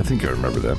think I remember that.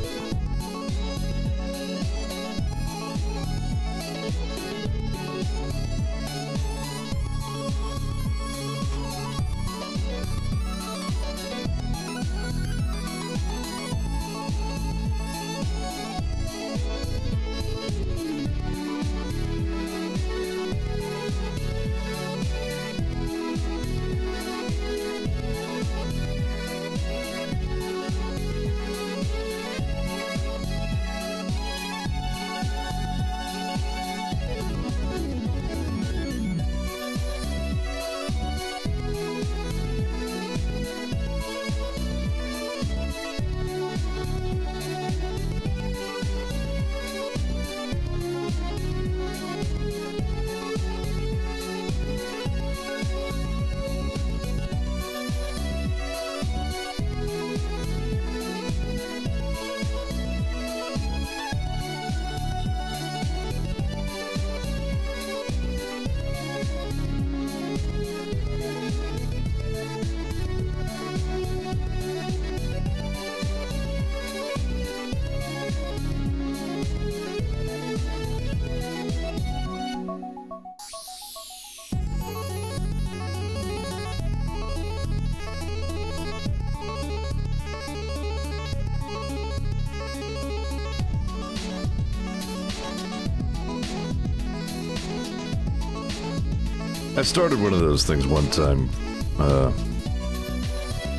I started one of those things one time.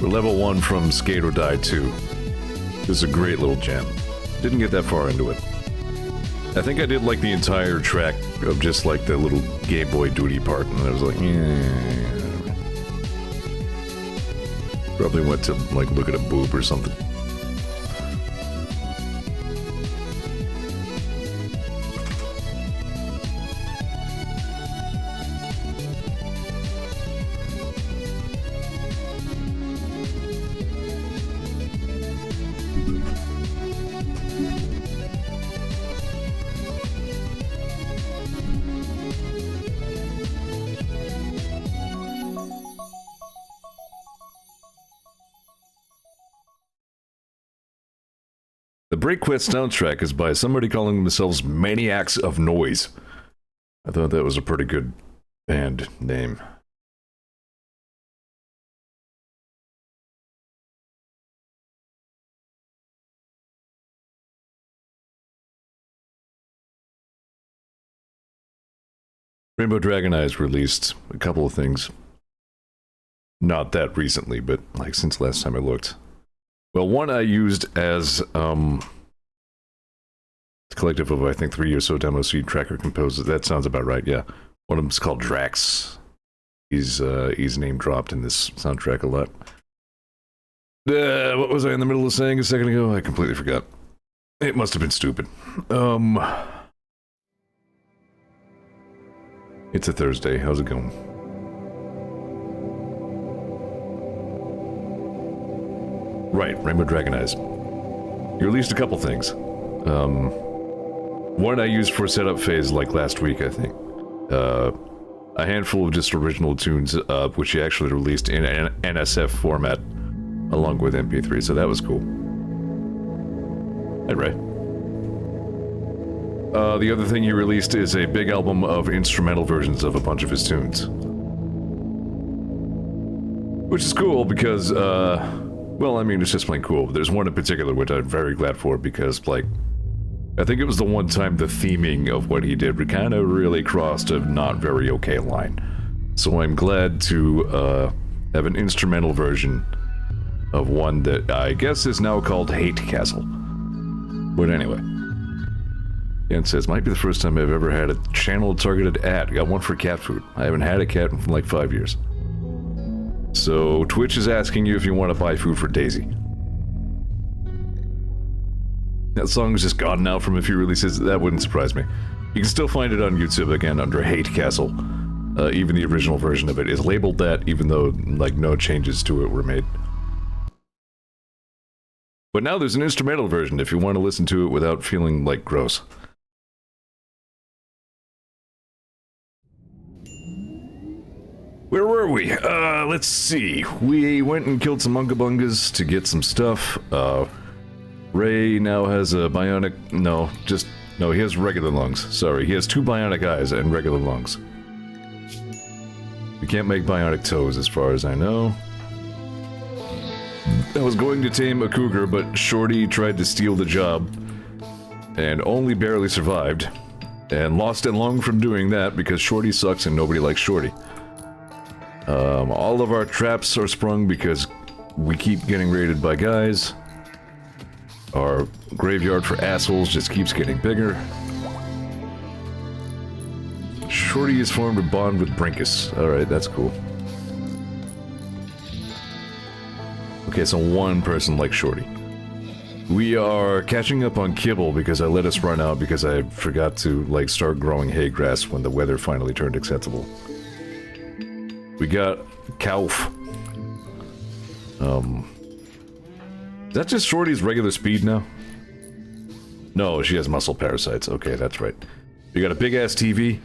We're level 1 from Skate or Die 2. This is a great little jam. Didn't get that far into it. I think I did like the entire track of just like the little gay boy duty part, and I was like, yeah. Probably went to like look at a boob or something. The Break Quest soundtrack is by somebody calling themselves Maniacs of Noise. I thought that was a pretty good band name. Rainbow Dragon Eyes released a couple of things. Not that recently, but like since last time I looked. Well, one I used as a collective of, I think, 3 or so demo seed tracker composers. That sounds about right, yeah. One of them is called Drax. He's name dropped in this soundtrack a lot. What was I in the middle of saying a second ago? I completely forgot. It must have been stupid. It's a Thursday. How's it going? Right, Rainbow Dragon Eyes. You released a couple things. One I used for setup phase like last week, I think. A handful of just original tunes, which you actually released in an NSF format along with MP3, so that was cool. Hey, Ray. The other thing he released is a big album of instrumental versions of a bunch of his tunes. Which is cool because, well, I mean, it's just plain cool. There's one in particular which I'm very glad for because, like, I think it was the one time the theming of what he did kind of really crossed a not very okay line. So I'm glad to have an instrumental version of one that I guess is now called Hate Castle. But anyway. And it says, might be the first time I've ever had a channel-targeted ad. Got one for cat food. I haven't had a cat in like 5 years. So, Twitch is asking you if you want to buy food for Daisy. That song is just gone now from a few releases. That wouldn't surprise me. You can still find it on YouTube again under Hate Castle. Even the original version of it is labeled that, even though, like, no changes to it were made. But now there's an instrumental version if you want to listen to it without feeling, like, gross. Where were we? Let's see. We went and killed some Ungabungas to get some stuff. Ray now has a bionic... No, he has regular lungs. Sorry, he has 2 bionic eyes and regular lungs. We can't make bionic toes as far as I know. I was going to tame a cougar, but Shorty tried to steal the job and only barely survived, and lost a lung from doing that because Shorty sucks and nobody likes Shorty. All of our traps are sprung because we keep getting raided by guys. Our graveyard for assholes just keeps getting bigger. Shorty has formed a bond with Brinkus. Alright, that's cool. Okay, so one person likes Shorty. We are catching up on kibble because I let us run out because I forgot to, like, start growing hay grass when the weather finally turned acceptable. We got Kauf. Is that just Shorty's regular speed now? No, she has muscle parasites. Okay, that's right. We got a big-ass TV.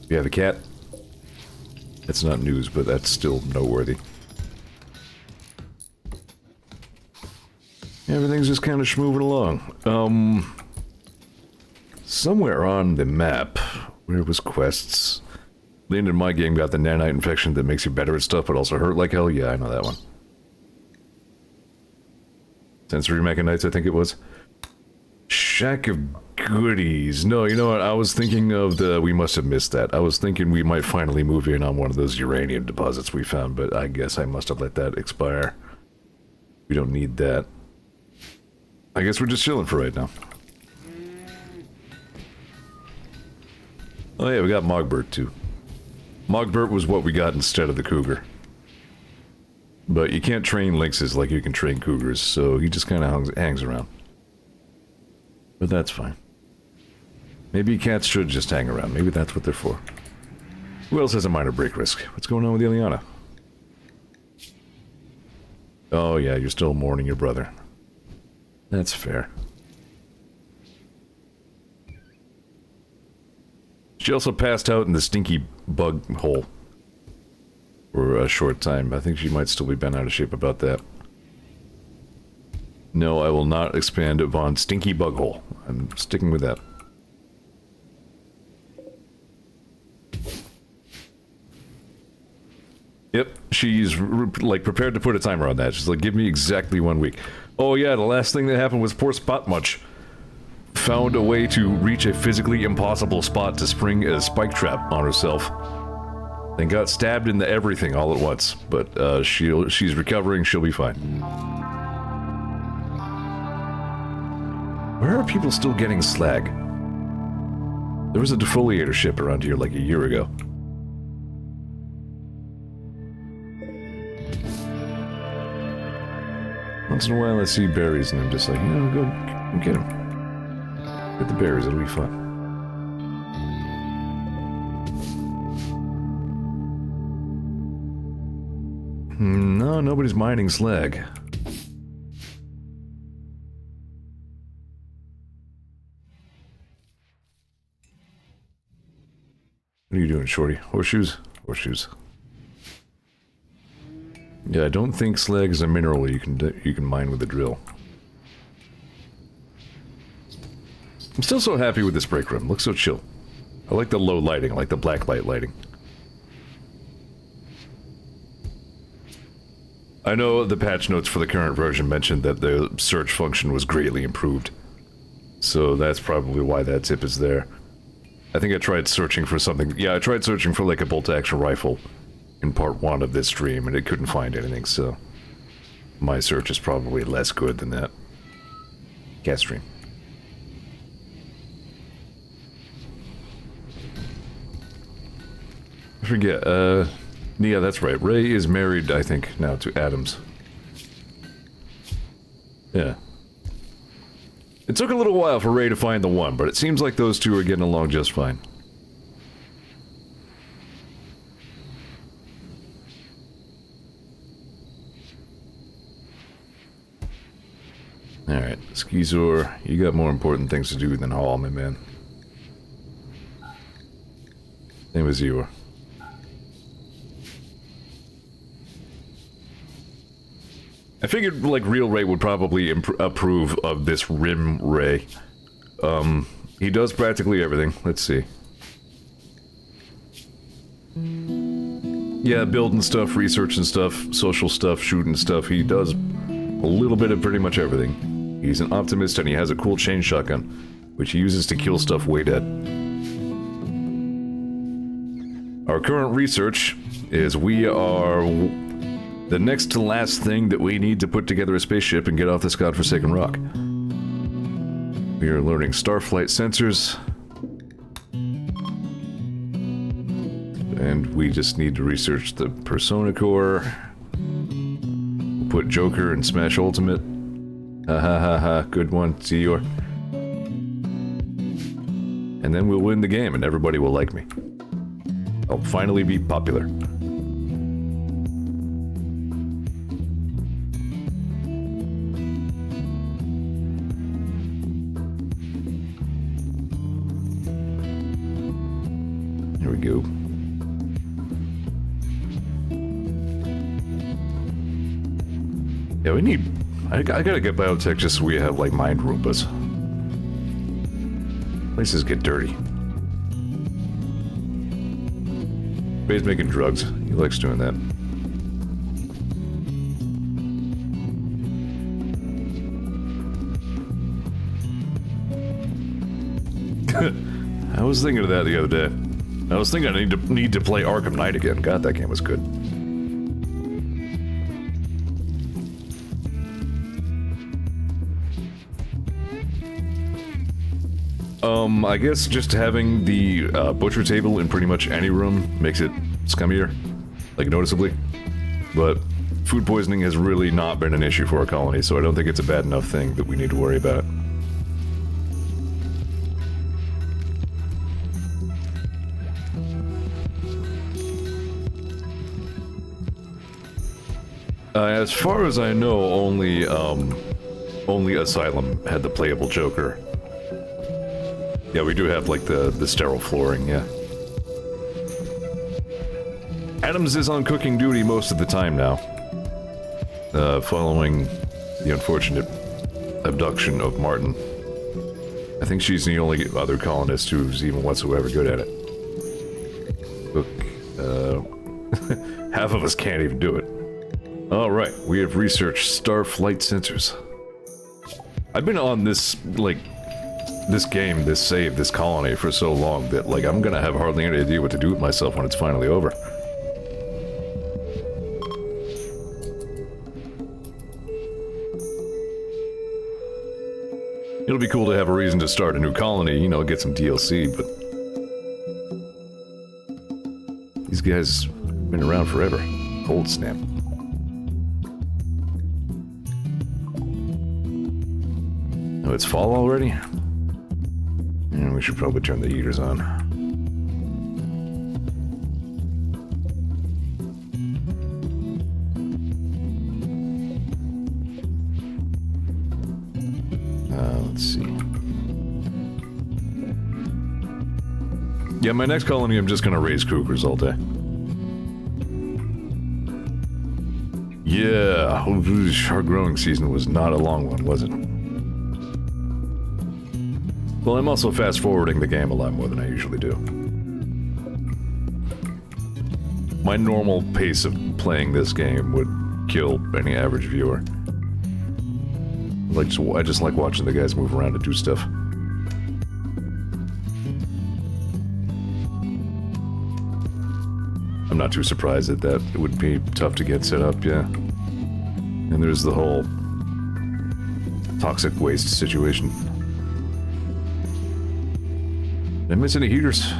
We have a cat. It's not news, but that's still noteworthy. Everything's just kind of schmoving along. Somewhere on the map, where was quests? The end of my game got the nanite infection that makes you better at stuff, but also hurt like hell. Yeah, I know that one. Sensory mechanites, I think it was. Shack of goodies. No, you know what? I was thinking of the... We must have missed that. I was thinking we might finally move in on one of those uranium deposits we found, but I guess I must have let that expire. We don't need that. I guess we're just chilling for right now. Oh yeah, we got Mogbert too. Mogbert was what we got instead of the cougar. But you can't train lynxes like you can train cougars, so he just kind of hangs around. But that's fine. Maybe cats should just hang around. Maybe that's what they're for. Who else has a minor break risk? What's going on with Ileana? Oh yeah, you're still mourning your brother. That's fair. She also passed out in the stinky bug hole for a short time. I think she might still be bent out of shape about that. No, I will not expand upon stinky bug hole. I'm sticking with that. Yep, she's like prepared to put a timer on that. She's like, give me exactly 1 week. Oh yeah, the last thing that happened was poor Spot Munch found a way to reach a physically impossible spot to spring a spike trap on herself. And got stabbed into everything all at once. But she's recovering, she'll be fine. Where are people still getting slag? There was a defoliator ship around here like a year ago. Once in a while I see berries and I'm just like, you know, go get them. Get the berries, it'll be fun. No, nobody's mining slag. What are you doing, Shorty? Horseshoes? Horseshoes. Yeah, I don't think slag is a mineral you can mine with a drill. I'm still so happy with this break room. Looks so chill. I like the low lighting. I like the black light lighting. I know the patch notes for the current version mentioned that the search function was greatly improved. So that's probably why that tip is there. I think I tried searching for something. Yeah, I tried searching for like a bolt-action rifle in part 1 of this stream, and it couldn't find anything, so my search is probably less good than that. Cat stream. I forget, yeah, that's right. Ray is married, I think, now to Adams. Yeah. It took a little while for Ray to find the one, but it seems like those two are getting along just fine. Alright, Zeor, you got more important things to do than haul, my man. Same with Zeor. I figured, like, Real Ray would probably approve of this Rim Ray. He does practically everything. Let's see. Yeah, building stuff, researching stuff, social stuff, shooting stuff. He does a little bit of pretty much everything. He's an optimist and he has a cool chain shotgun, which he uses to kill stuff way dead. Our current research is we are the next to last thing that we need to put together a spaceship and get off this godforsaken rock. We are learning starflight sensors. And we just need to research the Persona Core. We'll put Joker and Smash Ultimate. Ha ha ha ha, good one, Zeor. And then we'll win the game and everybody will like me. I'll finally be popular. Here we go. Yeah, we need... I gotta get biotech just so we have, like, mind Roombas. Places get dirty. Ray's making drugs. He likes doing that. I was thinking of that the other day. I was thinking I need to play Arkham Knight again. God, that game was good. I guess just having the butcher table in pretty much any room makes it scummier, like noticeably. But food poisoning has really not been an issue for our colony, so I don't think it's a bad enough thing that we need to worry about. As far as I know, only Asylum had the playable Joker. Yeah, we do have, like, the sterile flooring, yeah. Adams is on cooking duty most of the time now. Following the unfortunate abduction of Martin. I think she's the only other colonist who's even whatsoever good at it. Look, half of us can't even do it. Alright, we have researched starflight sensors. I've been on this, like, this game, this save, this colony for so long that, like, I'm gonna have hardly any idea what to do with myself when it's finally over. It'll be cool to have a reason to start a new colony, you know, get some DLC, but... these guys have been around forever. Cold snap. Oh, it's fall already? Yeah, we should probably turn the heaters on. Let's see. Yeah, my next colony, I'm just gonna raise cougars all day. Yeah, our growing season was not a long one, was it? Well, I'm also fast-forwarding the game a lot more than I usually do. My normal pace of playing this game would kill any average viewer. Like, I just like watching the guys move around and do stuff. I'm not too surprised at that. It would be tough to get set up, yeah. And there's the whole toxic waste situation. Did I miss any heaters?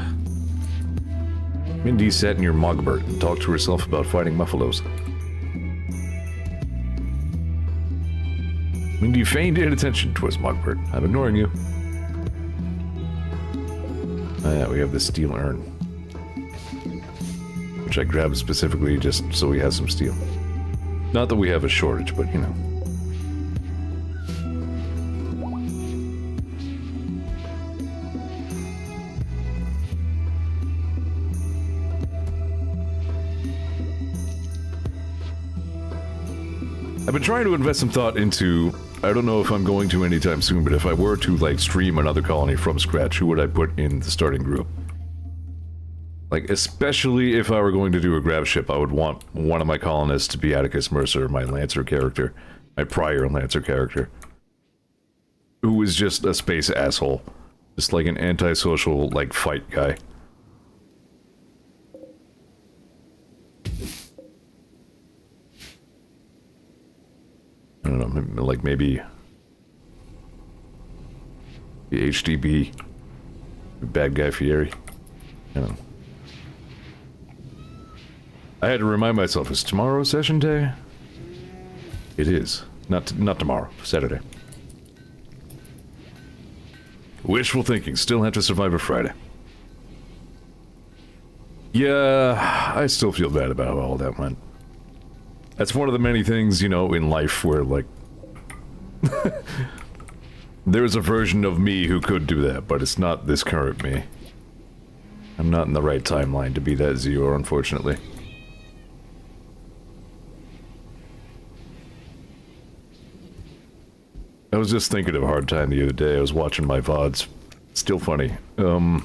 Mindy sat near Mogbert and talked to herself about fighting Muffalos. Mindy feigned inattention towards Mogbert. I'm ignoring you. Oh yeah, we have this steel urn. Which I grabbed specifically just so we have some steel. Not that we have a shortage, but you know. I've been trying to invest some thought into, I don't know if I'm going to anytime soon, but if I were to, like, stream another colony from scratch, who would I put in the starting group? Like, especially if I were going to do a grab ship, I would want one of my colonists to be Atticus Mercer, my Lancer character. My prior Lancer character. Who was just a space asshole. Just like an antisocial, like, fight guy. I don't know, like maybe... the HDB. Bad Guy Fieri. I don't know. I had to remind myself, is tomorrow session day? It is. Not tomorrow. Saturday. Wishful thinking. Still have to survive a Friday. Yeah, I still feel bad about how all that went. That's one of the many things, you know, in life where, like... there's a version of me who could do that, but it's not this current me. I'm not in the right timeline to be that Zeor, unfortunately. I was just thinking of a hard time the other day. I was watching my VODs. Still funny. Not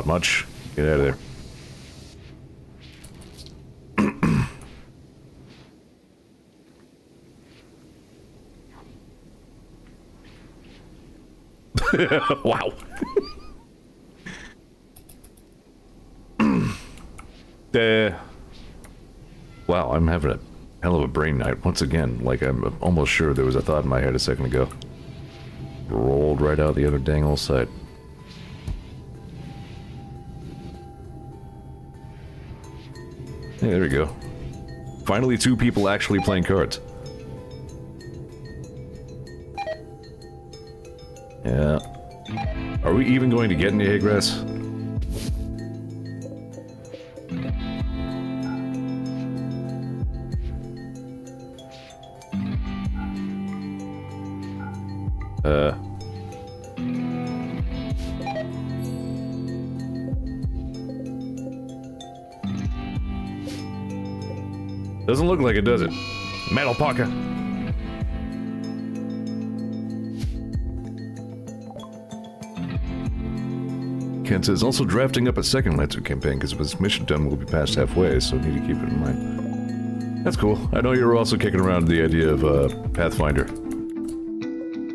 much. Get out of there. Wow. Wow, I'm having a hell of a brain night once again. Like, I'm almost sure there was a thought in my head a second ago. Rolled right out the other dang old side. Hey, there we go. Finally, 2 people actually playing cards. Yeah. Are we even going to get any hay grass? Doesn't look like it, does it? Metal Parker. Kent says, also drafting up a second Lancer campaign, because with this mission done, we'll be past halfway, so need to keep it in mind. That's cool. I know you're also kicking around the idea of, Pathfinder.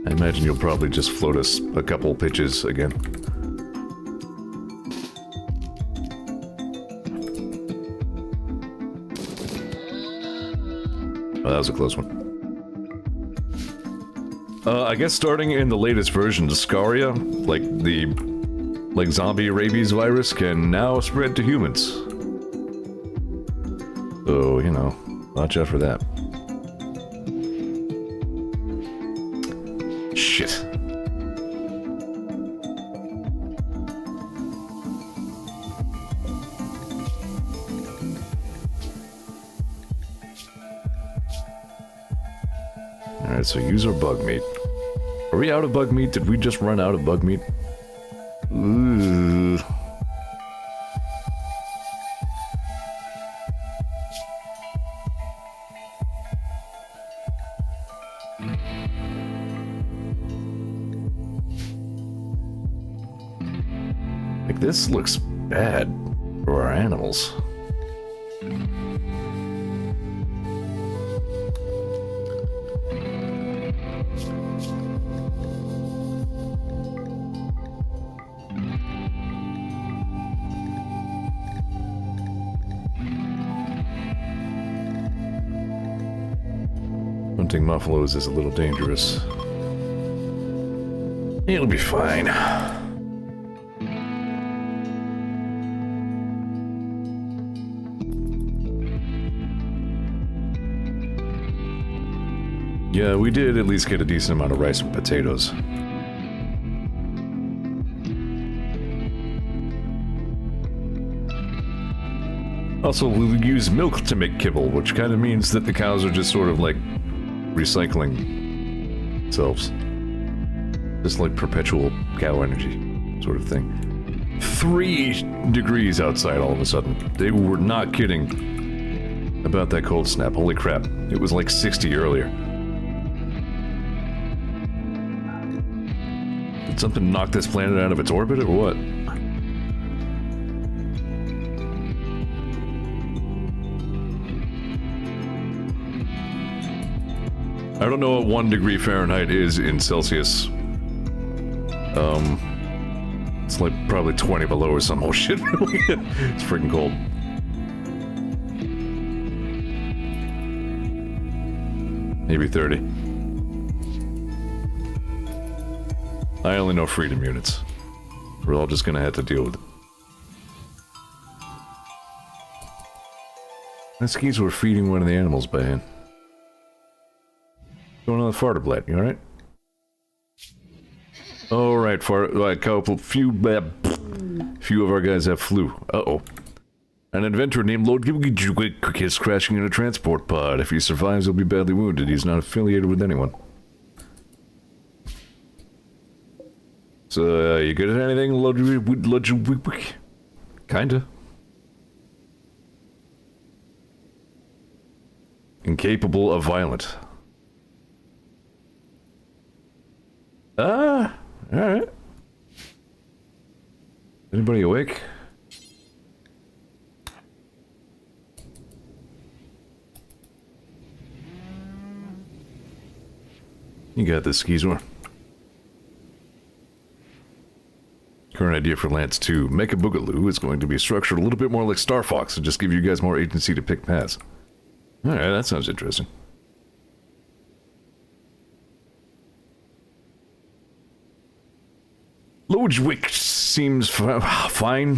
I imagine you'll probably just float us a couple pitches again. Oh, that was a close one. I guess starting in the latest version, Scaria, like zombie rabies virus, can now spread to humans. So, you know, watch out for that. Shit. Alright, so use our bug meat. Are we out of bug meat? Did we just run out of bug meat? Ooh. Like, this looks bad for our animals. Hunting muffaloes is a little dangerous. It'll be fine. Yeah, we did at least get a decent amount of rice and potatoes. Also, we'll use milk to make kibble, which kind of means that the cows are just sort of like recycling themselves. Just like perpetual cow energy sort of thing. 3 degrees outside all of a sudden. They were not kidding about that cold snap. Holy crap. It was like 60 earlier. Did something knock this planet out of its orbit or what? I don't know what 1 degree Fahrenheit is in Celsius. It's like probably 20 below or some. Oh shit. It's freaking cold. Maybe 30. I only know freedom units. We're all just gonna have to deal with it. The skis were feeding one of the animals by hand. Going on the farterblatt, you alright? Alright, few of our guys have flu. Uh-oh. An inventor named Lord Gibgijwik is crashing in a transport pod. If he survives, he'll be badly wounded. He's not affiliated with anyone. So, you good at anything, Lord Gibgijwik? Kinda. Incapable of violence. Alright. Anybody awake? You got this, Zeor. Current idea for Lance 2. Make a Boogaloo is going to be structured a little bit more like Star Fox and just give you guys more agency to pick paths. Alright, that sounds interesting. Lodgewick seems fine.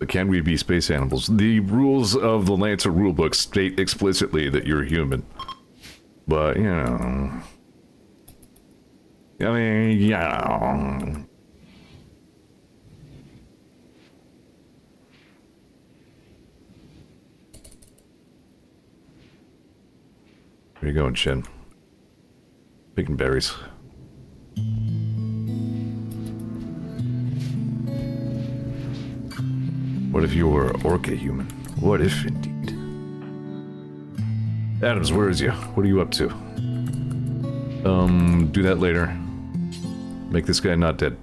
But can we be space animals? The rules of the Lancer rulebook state explicitly that you're human. But, you know... I mean, yeah... Where you going, Shin? Picking berries. What if you were an orca human? What if, indeed? Adams, where is you? What are you up to? Do that later. Make this guy not dead.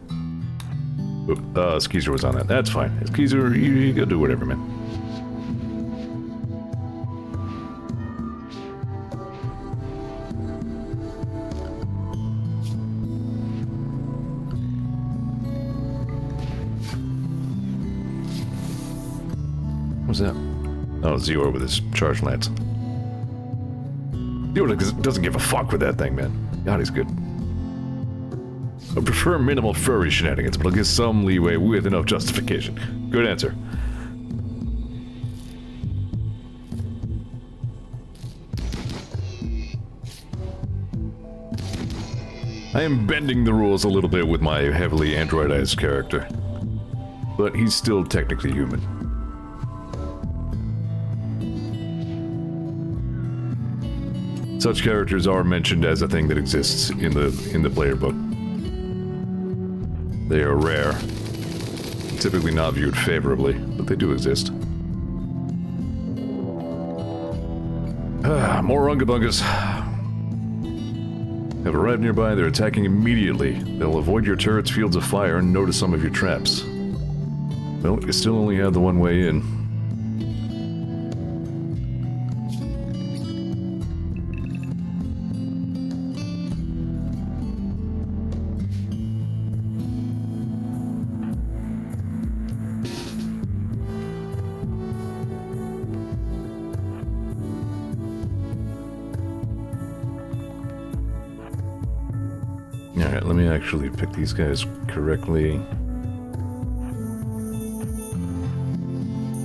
Skeezer was on that. That's fine. Skeezer, you go do whatever, man. What's that? Oh, Zeor with his charge lance. Zeor doesn't give a fuck with that thing, man. God, he's good. I prefer minimal furry shenanigans, but I'll give some leeway with enough justification. Good answer. I am bending the rules a little bit with my heavily androidized character. But he's still technically human. Such characters are mentioned as a thing that exists in the player book. They are rare, typically not viewed favorably, but they do exist. More Ungabungas. Have arrived nearby, they're attacking immediately. They'll avoid your turret's fields of fire and notice some of your traps. Well, you still only have the one way in. Alright, let me actually pick these guys correctly.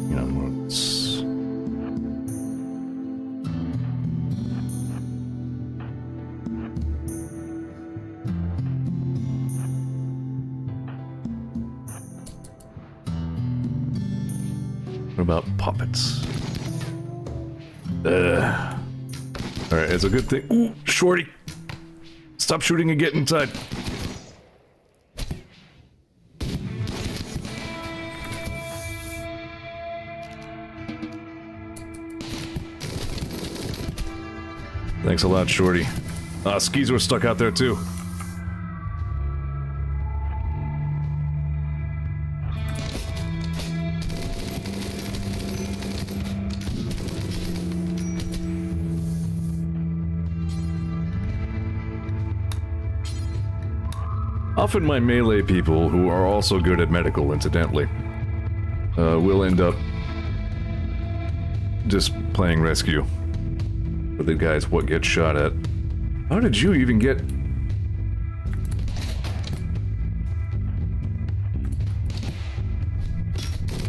You know, it's... What about puppets? Alright, it's a good thing. Ooh, Shorty! Stop shooting and get inside. Thanks a lot, Shorty. Skis were stuck out there too. Often my melee people, who are also good at medical, incidentally, will end up just playing rescue. For the guys what get shot at. How did you even get...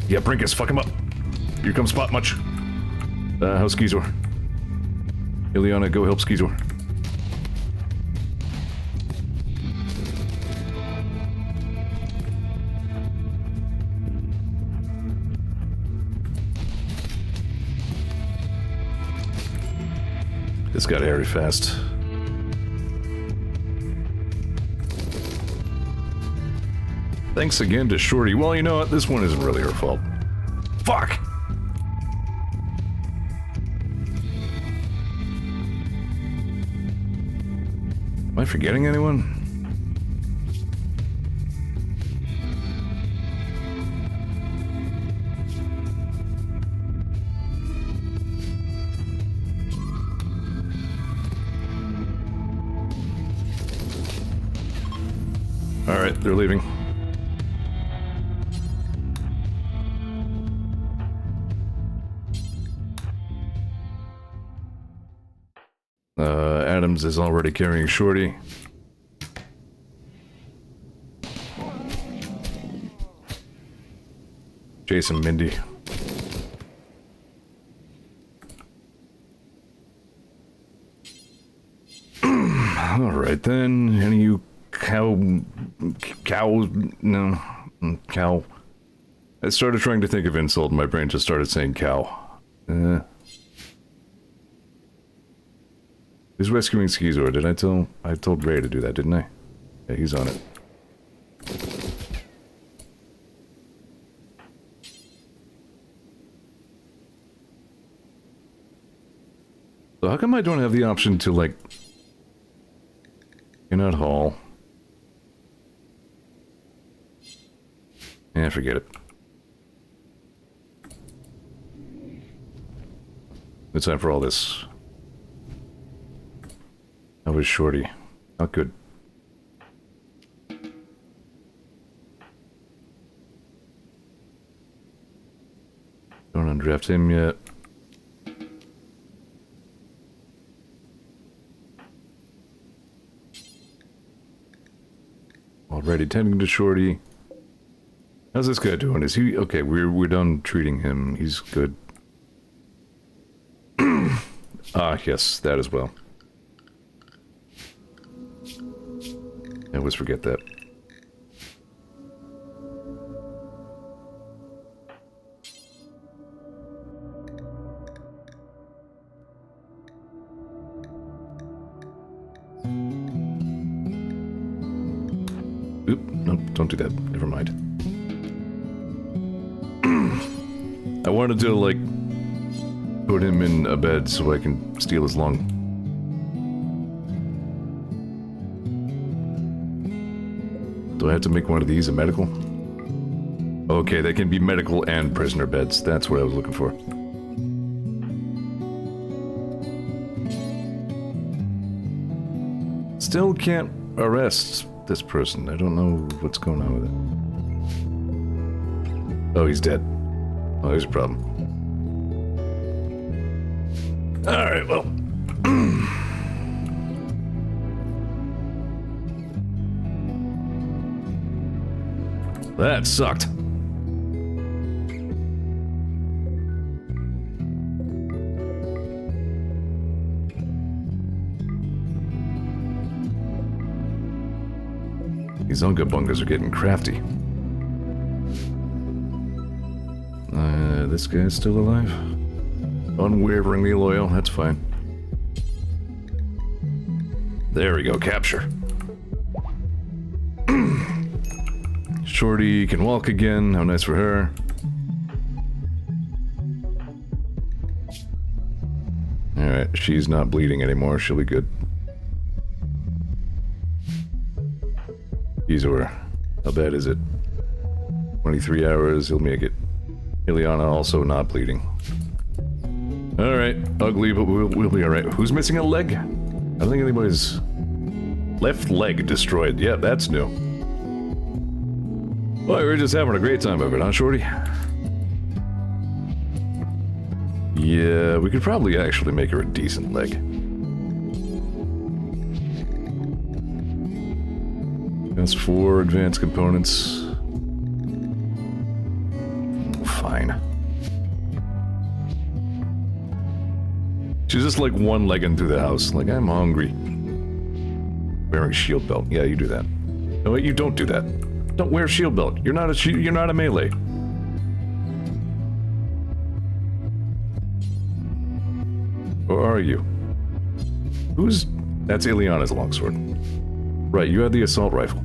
Yeah, Brinkus, fuck him up. Here comes Spot Much. How's Zeor? Ileana, go help Zeor. This got hairy fast. Thanks again to Shorty. Well, you know what? This one isn't really her fault. Fuck! Am I forgetting anyone? Alright, they're leaving. Adams is already carrying Shorty. Jason, Mindy. Alright then, any of you cow... no. Cow. I started trying to think of insult and my brain just started saying cow. Who's rescuing Zeor? Did I told Ray to do that, didn't I? Yeah, he's on it. So how come I don't have the option to, like... in that hall? Yeah, forget it. It's time for all this. How was Shorty? Not good. Don't undraft him yet. Already tending to Shorty. How's this guy doing? Is he okay? We're done treating him. He's good. Yes, that as well. I always forget that. Oop, nope, don't do that. Never mind. I wanted to, like, put him in a bed so I can steal his lung. Do I have to make one of these a medical? Okay, they can be medical and prisoner beds. That's what I was looking for. Still can't arrest this person. I don't know what's going on with it. Oh, he's dead. Oh, there's a problem. Alright, well. That sucked. These Unga Bungas are getting crafty. This guy's still alive? Unwaveringly loyal, that's fine. There we go, capture. Shorty can walk again, how nice for her. Alright, she's not bleeding anymore, she'll be good. Zeor, how bad is it? 23 hours, he'll make it. Ileana also not bleeding. Alright, ugly, but we'll be alright. Who's missing a leg? I don't think anybody's... Left leg destroyed. Yeah, that's new. Well, we're just having a great time of it, huh, Shorty? Yeah, we could probably actually make her a decent leg. That's 4 advanced components. Fine. She's just like one legging through the house. Like, I'm hungry. Wearing shield belt. Yeah, you do that. No, wait, you don't do that. Don't wear shield belt. You're not a melee. Or are you? That's Ileana's longsword. Right, you had the assault rifle.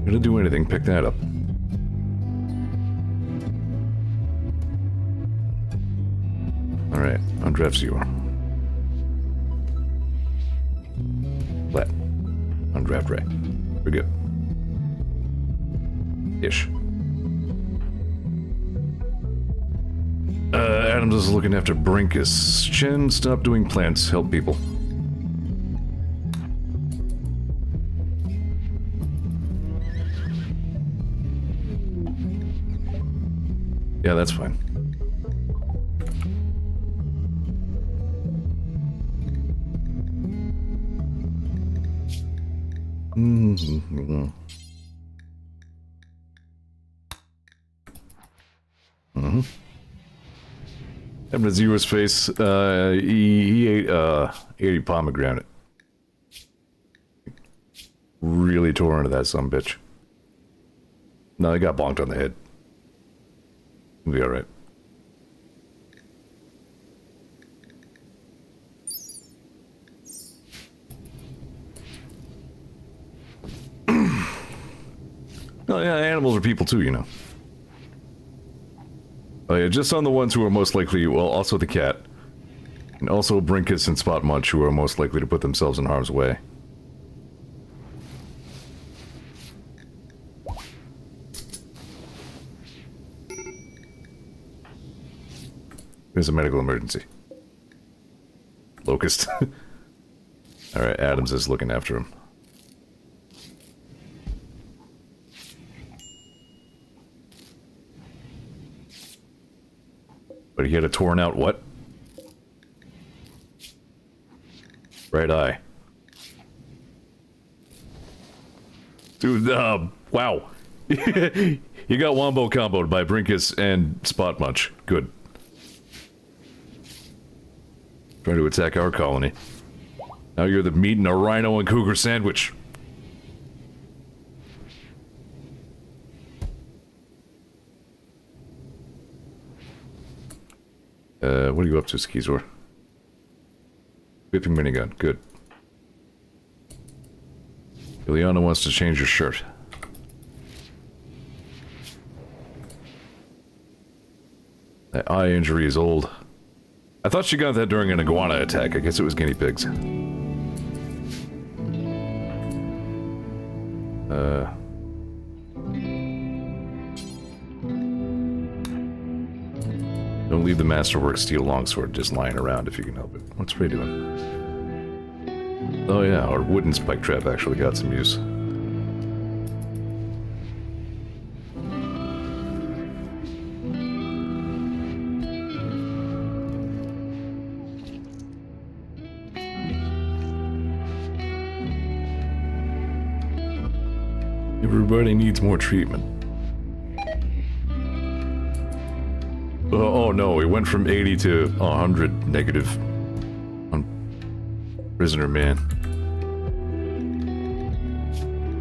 Gonna do anything, pick that up. Alright, undraft Zeor. Flat. Undraft Ray. We're good. Ish. Adams is looking after Brinkus. Chen, stop doing plants, help people. Yeah, that's fine. Mm-hmm. Happened to Zero's face. He ate a pomegranate. Really tore into that sumbitch. No, he got bonked on the head. He'll be alright. Oh yeah, animals are people too, you know. Oh yeah, just on the ones who are most likely, well, also the cat. And also Brinkus and Spot Munch, who are most likely to put themselves in harm's way. There's a medical emergency. Locust. Alright, Adams is looking after him. But he had a torn out what? Right eye. Dude, wow. You got wombo comboed by Brinkus and Spot Munch. Good. Trying to attack our colony. Now you're the meat in a rhino and cougar sandwich. What are you up to, Skizor? Whipping minigun, good. Ileana wants to change your shirt. That eye injury is old. I thought she got that during an iguana attack. I guess it was guinea pigs. Don't leave the masterwork steel longsword just lying around if you can help it. What's Ray doing? Oh yeah, our wooden spike trap actually got some use. Everybody needs more treatment. Oh no, we went from 80 to 100 negative on prisoner man.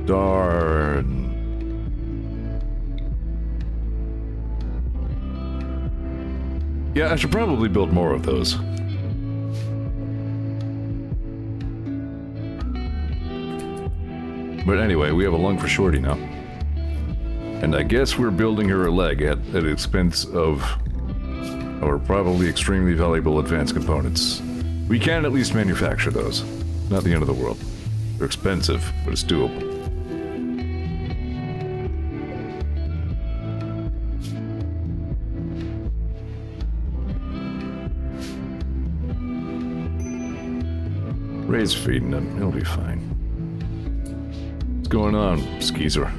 Darn. Yeah, I should probably build more of those. But anyway, we have a lung for Shorty now. And I guess we're building her a leg at the expense of our probably extremely valuable advanced components. We can at least manufacture those. Not the end of the world. They're expensive, but it's doable. Ray's feeding him. He'll be fine. What's going on, Skeezer?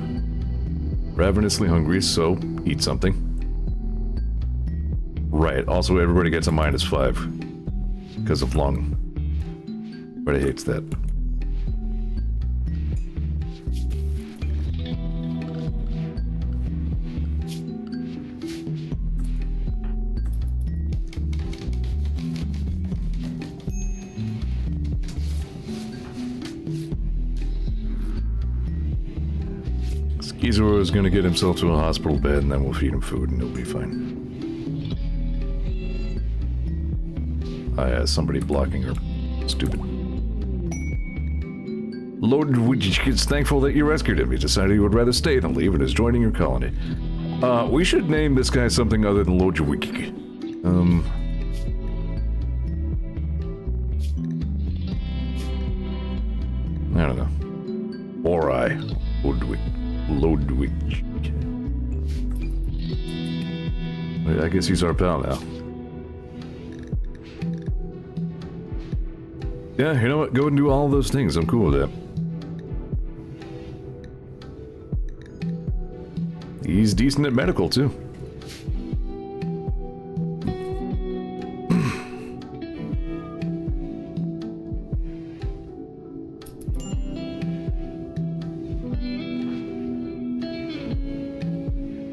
Ravenously hungry, so eat something. Right, also everybody gets a -5 because of lung. But hates that. Zeor is gonna get himself to a hospital bed and then we'll feed him food and he'll be fine. Somebody blocking her. Stupid. Lord Witch is thankful that you rescued him. He decided he would rather stay than leave and is joining your colony. We should name this guy something other than Lord Wiki. I don't know. Ori. Ludwig. I guess he's our pal now. Yeah, you know what? Go and do all those things. I'm cool with that. He's decent at medical, too.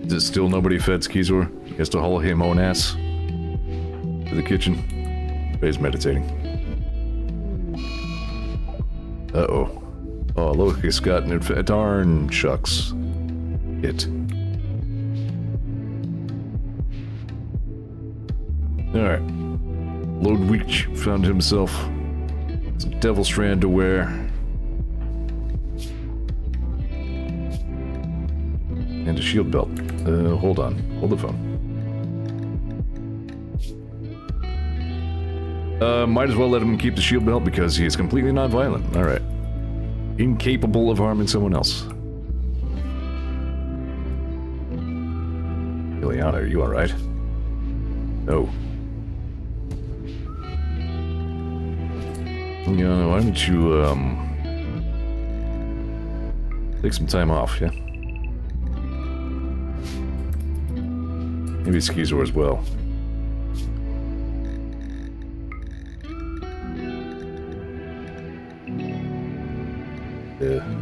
Is it still nobody fed Skeezer? He has to haul him own ass to the kitchen. He's meditating. Uh-oh. Oh, look, he's got an darn shucks. It. Alright. Ludwig found himself some devil strand to wear. And a shield belt. Hold on. Hold the phone. Might as well let him keep the shield belt because he is completely non-violent. Alright. Incapable of harming someone else. Ileana, are you alright? No. Yeah, why don't you, take some time off, yeah? Maybe Skeezer as well.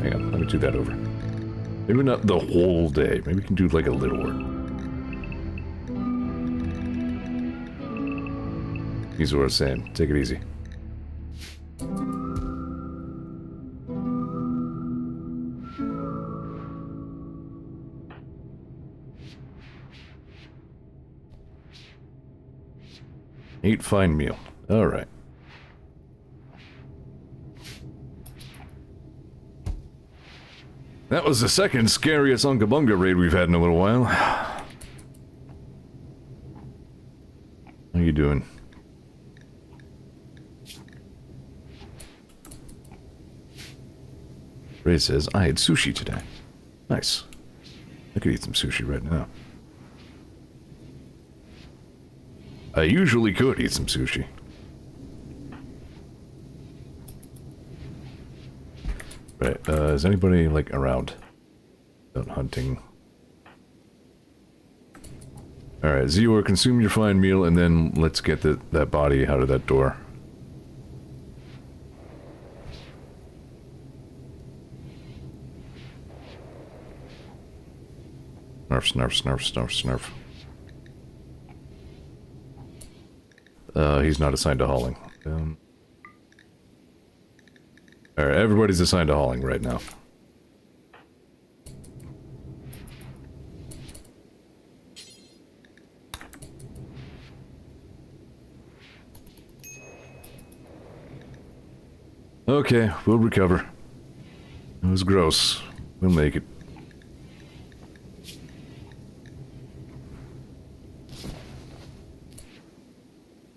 Hang on, let me do that over. Maybe not the whole day. Maybe we can do like a little work. Skeezer is saying, take it easy. Eat fine meal. Alright. That was the second scariest Unga Bunga raid we've had in a little while. How you doing? Ray says, I had sushi today. Nice. I could eat some sushi right now. I usually could eat some sushi. Right, is anybody, like, around? Out hunting. Alright, Zeor, consume your fine meal, and then let's get that body out of that door. Snarf, snarf, snarf, snarf, snarf. He's not assigned to hauling. Alright, everybody's assigned to hauling right now. Okay, we'll recover. It was gross. We'll make it.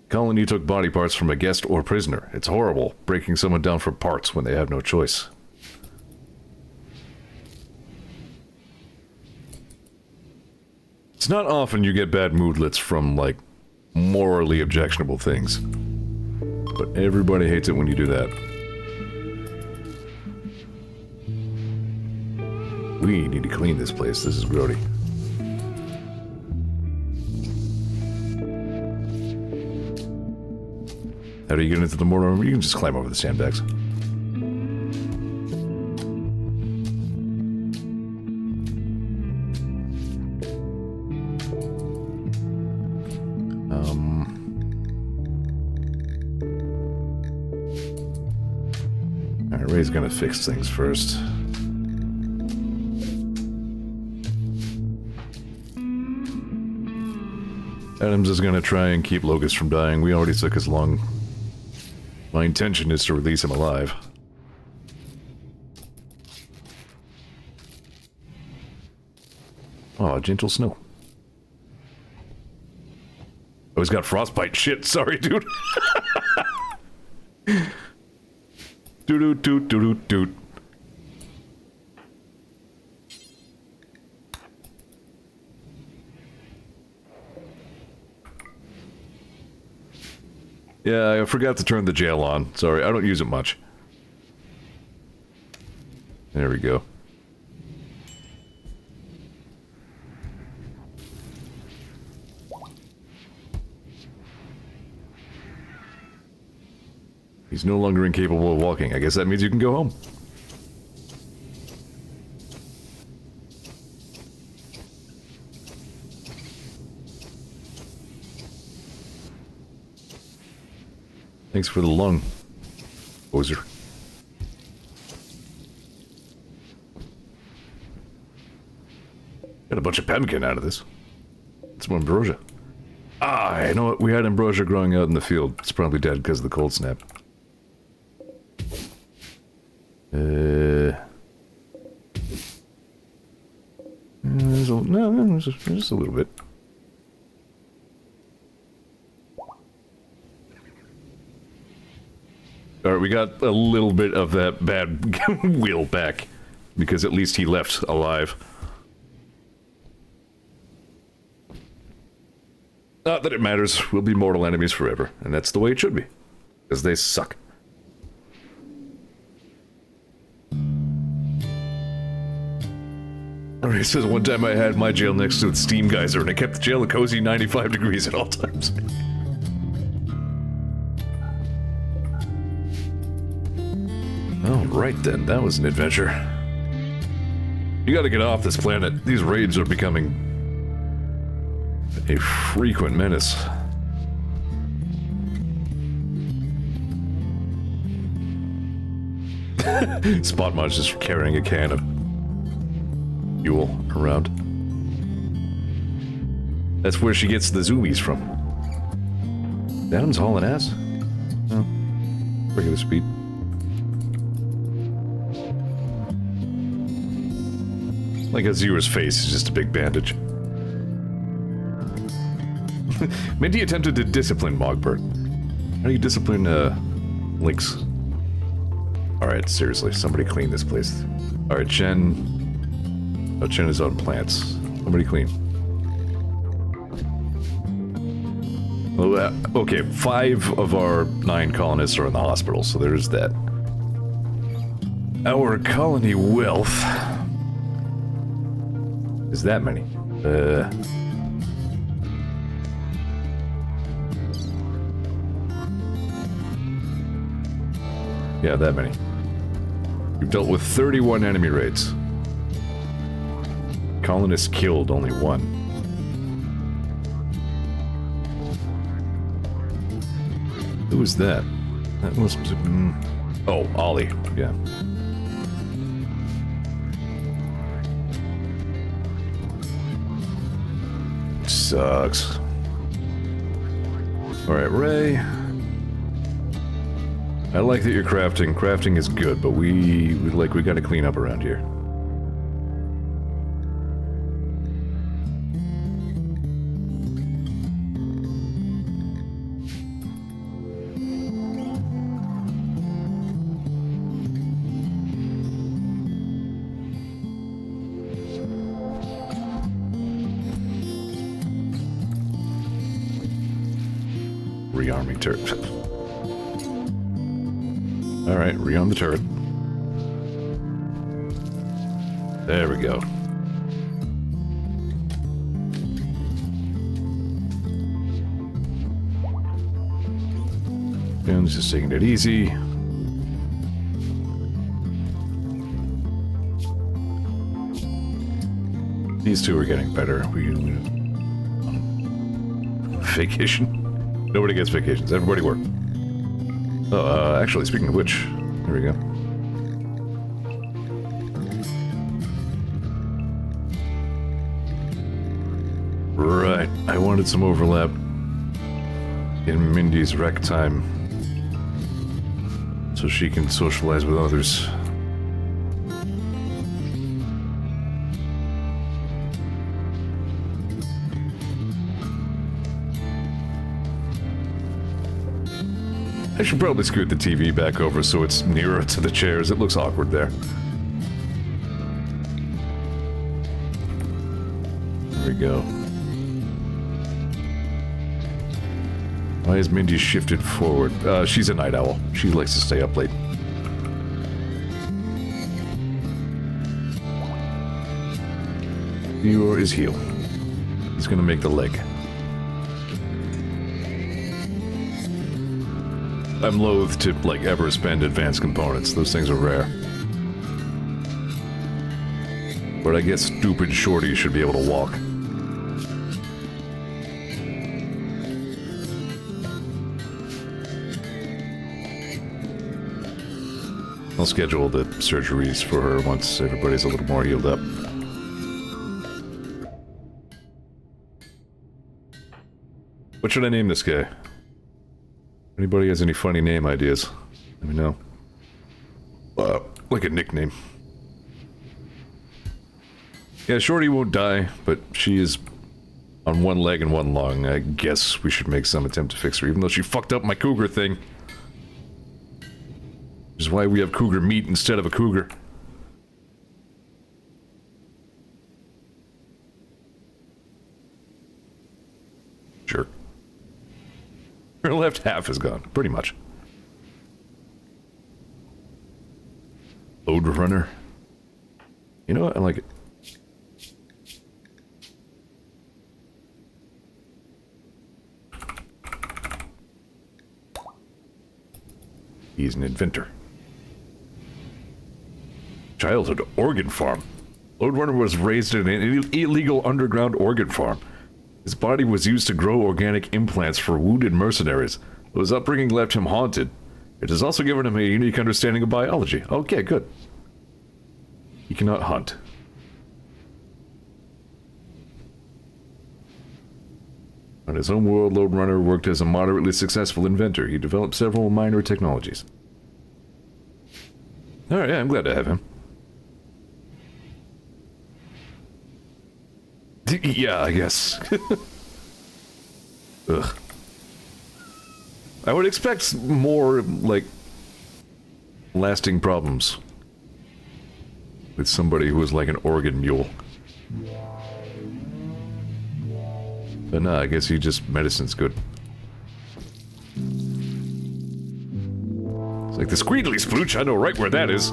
Colony took body parts from a guest or prisoner. It's horrible, breaking someone down for parts when they have no choice. It's not often you get bad moodlets from, like, morally objectionable things. But everybody hates it when you do that. We need to clean this place. This is grody. How do you get into the mortar room? You can just climb over the sandbags. Alright, Ray's gonna fix things first. Adams is gonna try and keep Locust from dying. We already took his lung. My intention is to release him alive. Oh, gentle snow. Oh, he's got frostbite. Shit, sorry, dude. Doot doot doot doot doot. Yeah, I forgot to turn the jail on. Sorry, I don't use it much. There we go. He's no longer incapable of walking. I guess that means you can go home. Thanks for the lung, poser. Got a bunch of pemmican out of this. It's more ambrosia. Ah, I know what? We had ambrosia growing out in the field. It's probably dead because of the cold snap. Just a little bit. Alright, we got a little bit of that bad wheel back, because at least he left alive. Not that it matters, we'll be mortal enemies forever, and that's the way it should be, because they suck. Alright, it says one time I had my jail next to a steam geyser, and I kept the jail a cozy 95 degrees at all times. Alright then, that was an adventure. You gotta get off this planet. These raids are becoming a frequent menace. Spot Munch is carrying a can of fuel around. That's where she gets the zoomies from. Adam's hauling ass? Oh, regular speed. Like a Zeor's face is just a big bandage. Mindy attempted to discipline Mogbert. How do you discipline, Lynx? Alright, seriously, somebody clean this place. Alright, Chen... Oh, Chen is on plants. Somebody clean. Well, okay, 5 of our 9 colonists are in the hospital, so there's that. Our colony wealth... is that many? Yeah, that many. We've dealt with 31 enemy raids. Colonists killed only 1. Who was that? That must be... Oh, Ollie. Yeah. Sucks. Alright, Ray. I like that you're crafting. Crafting is good, but we gotta clean up around here. Rearming turret. Alright, rearm the turret. There we go. Guns just taking it easy. These two are getting better. Vacation? Nobody gets vacations. Everybody work. Oh, actually, speaking of which, here we go. Right, I wanted some overlap in Mindy's rec time so she can socialize with others. I should probably scoot the TV back over so it's nearer to the chairs. It looks awkward there. There we go. Why is Mindy shifted forward? She's a night owl. She likes to stay up late. Zeor is healed. He's gonna make the leg. I'm loath to, like, ever spend advanced components. Those things are rare. But I guess stupid Shorty should be able to walk. I'll schedule the surgeries for her once everybody's a little more healed up. What should I name this guy? Anybody has any funny name ideas? Let me know. Like a nickname. Yeah, Shorty won't die, but she is on one leg and one lung. I guess we should make some attempt to fix her, even though she fucked up my cougar thing. Which is why we have cougar meat instead of a cougar. Sure. Her left half is gone, pretty much. Load runner. You know what? I like it. He's an inventor. Childhood organ farm. Load runner was raised in an illegal underground organ farm. His body was used to grow organic implants for wounded mercenaries. But his upbringing left him haunted. It has also given him a unique understanding of biology. Okay, good. He cannot hunt. On his home world, Lode Runner worked as a moderately successful inventor. He developed several minor technologies. Alright, yeah, I'm glad to have him. Yeah, I guess. Ugh. I would expect more, like, lasting problems with somebody who was like an organ mule. But nah, I guess medicine's good. It's like the Squeedly Splooch, I know right where that is.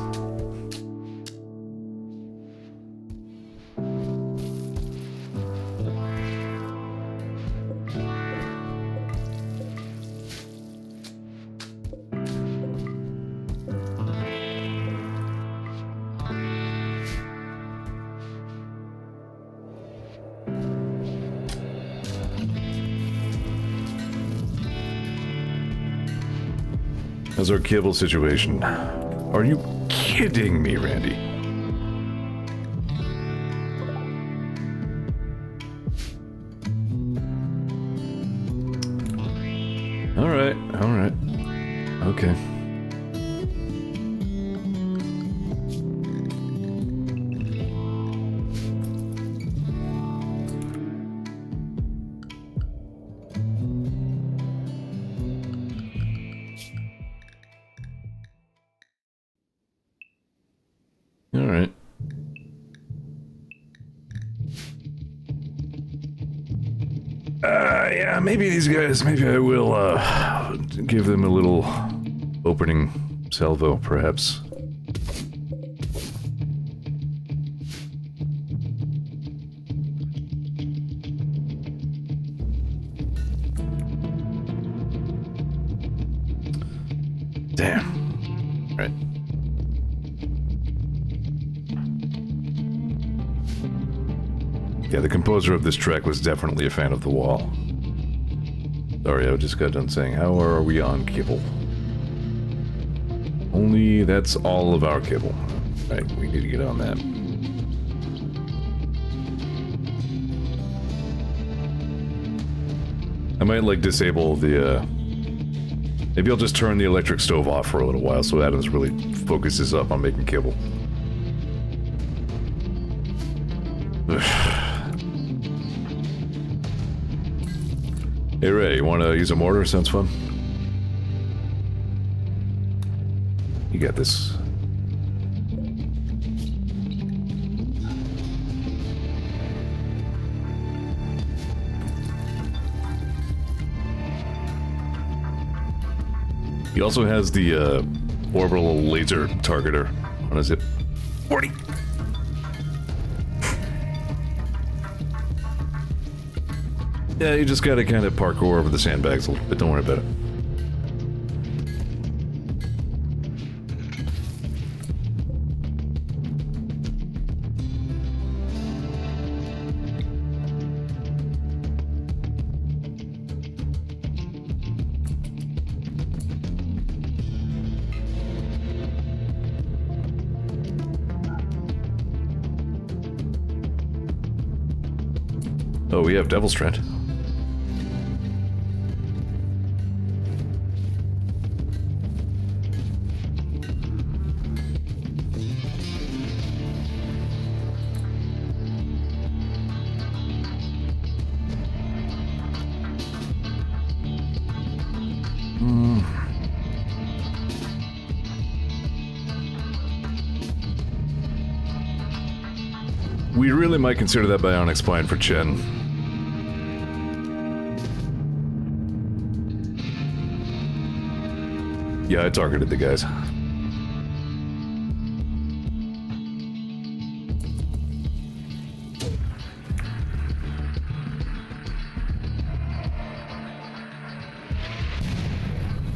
How's our cable situation? Are you kidding me, Randy? Alright, alright. Okay. Yeah, maybe these guys, maybe I will, give them a little opening salvo, perhaps. Damn. Right. Yeah, the composer of this track was definitely a fan of The Wall. Sorry, I just got done saying, how are we on cable? Only that's all of our cable. Right, we need to get on that. I might, like, disable the, maybe I'll just turn the electric stove off for a little while so Adams really focuses up on making cable. Hey Ray, you want to use a mortar? Sounds fun. You got this. He also has the orbital laser targeter on his hip. 40. Yeah, you just gotta kind of parkour over the sandbags a little bit. Don't worry about it. Oh, we have Devil's Strand. We really might consider that bionic spine for Chen. Yeah, I targeted the guys.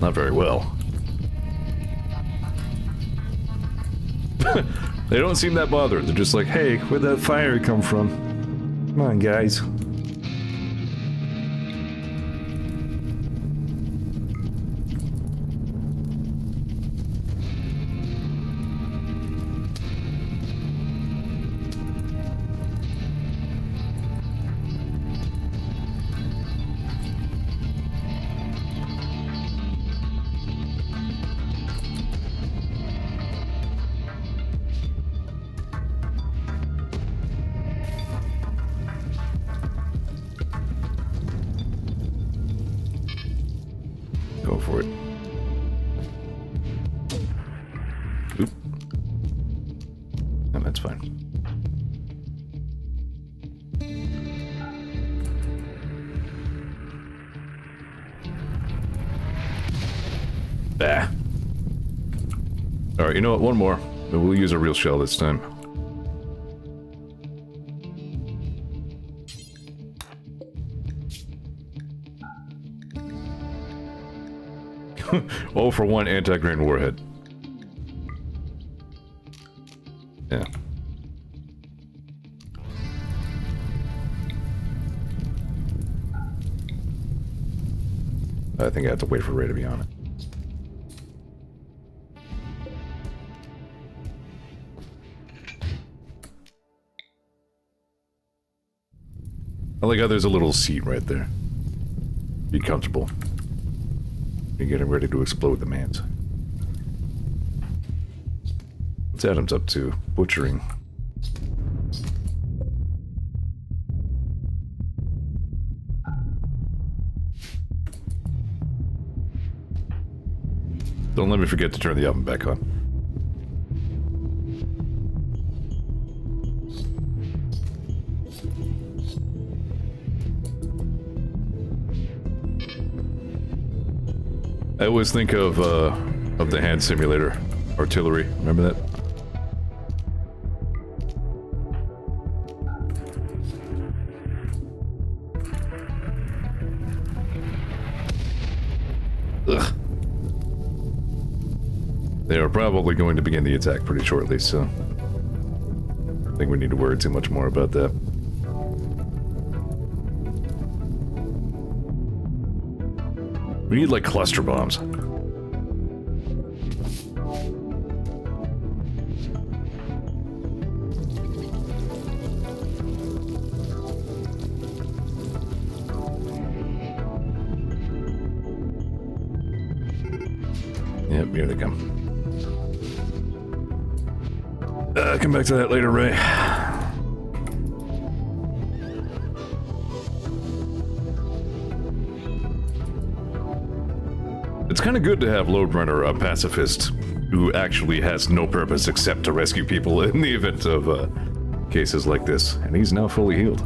Not very well. They don't seem that bothered. They're just like, hey, where'd that fire come from? Come on, guys. Go for it. Oop. No, that's fine. Bah. Alright, you know what? One more. But we'll use a real shell this time. Oh, for one anti-grain warhead. Yeah. I think I have to wait for Ray to be on it. I like how there's a little seat right there. Be comfortable. You're getting ready to explode the mans. What's Adams up to? Butchering. Don't let me forget to turn the oven back on. I always think of the hand simulator, artillery. Remember that? Ugh. They are probably going to begin the attack pretty shortly, so I think we need to worry too much more about that. We need, like, cluster bombs. Yep, here they come. Come back to that later, Ray. It's kind of good to have Loadrunner, a pacifist, who actually has no purpose except to rescue people in the event of cases like this, and he's now fully healed.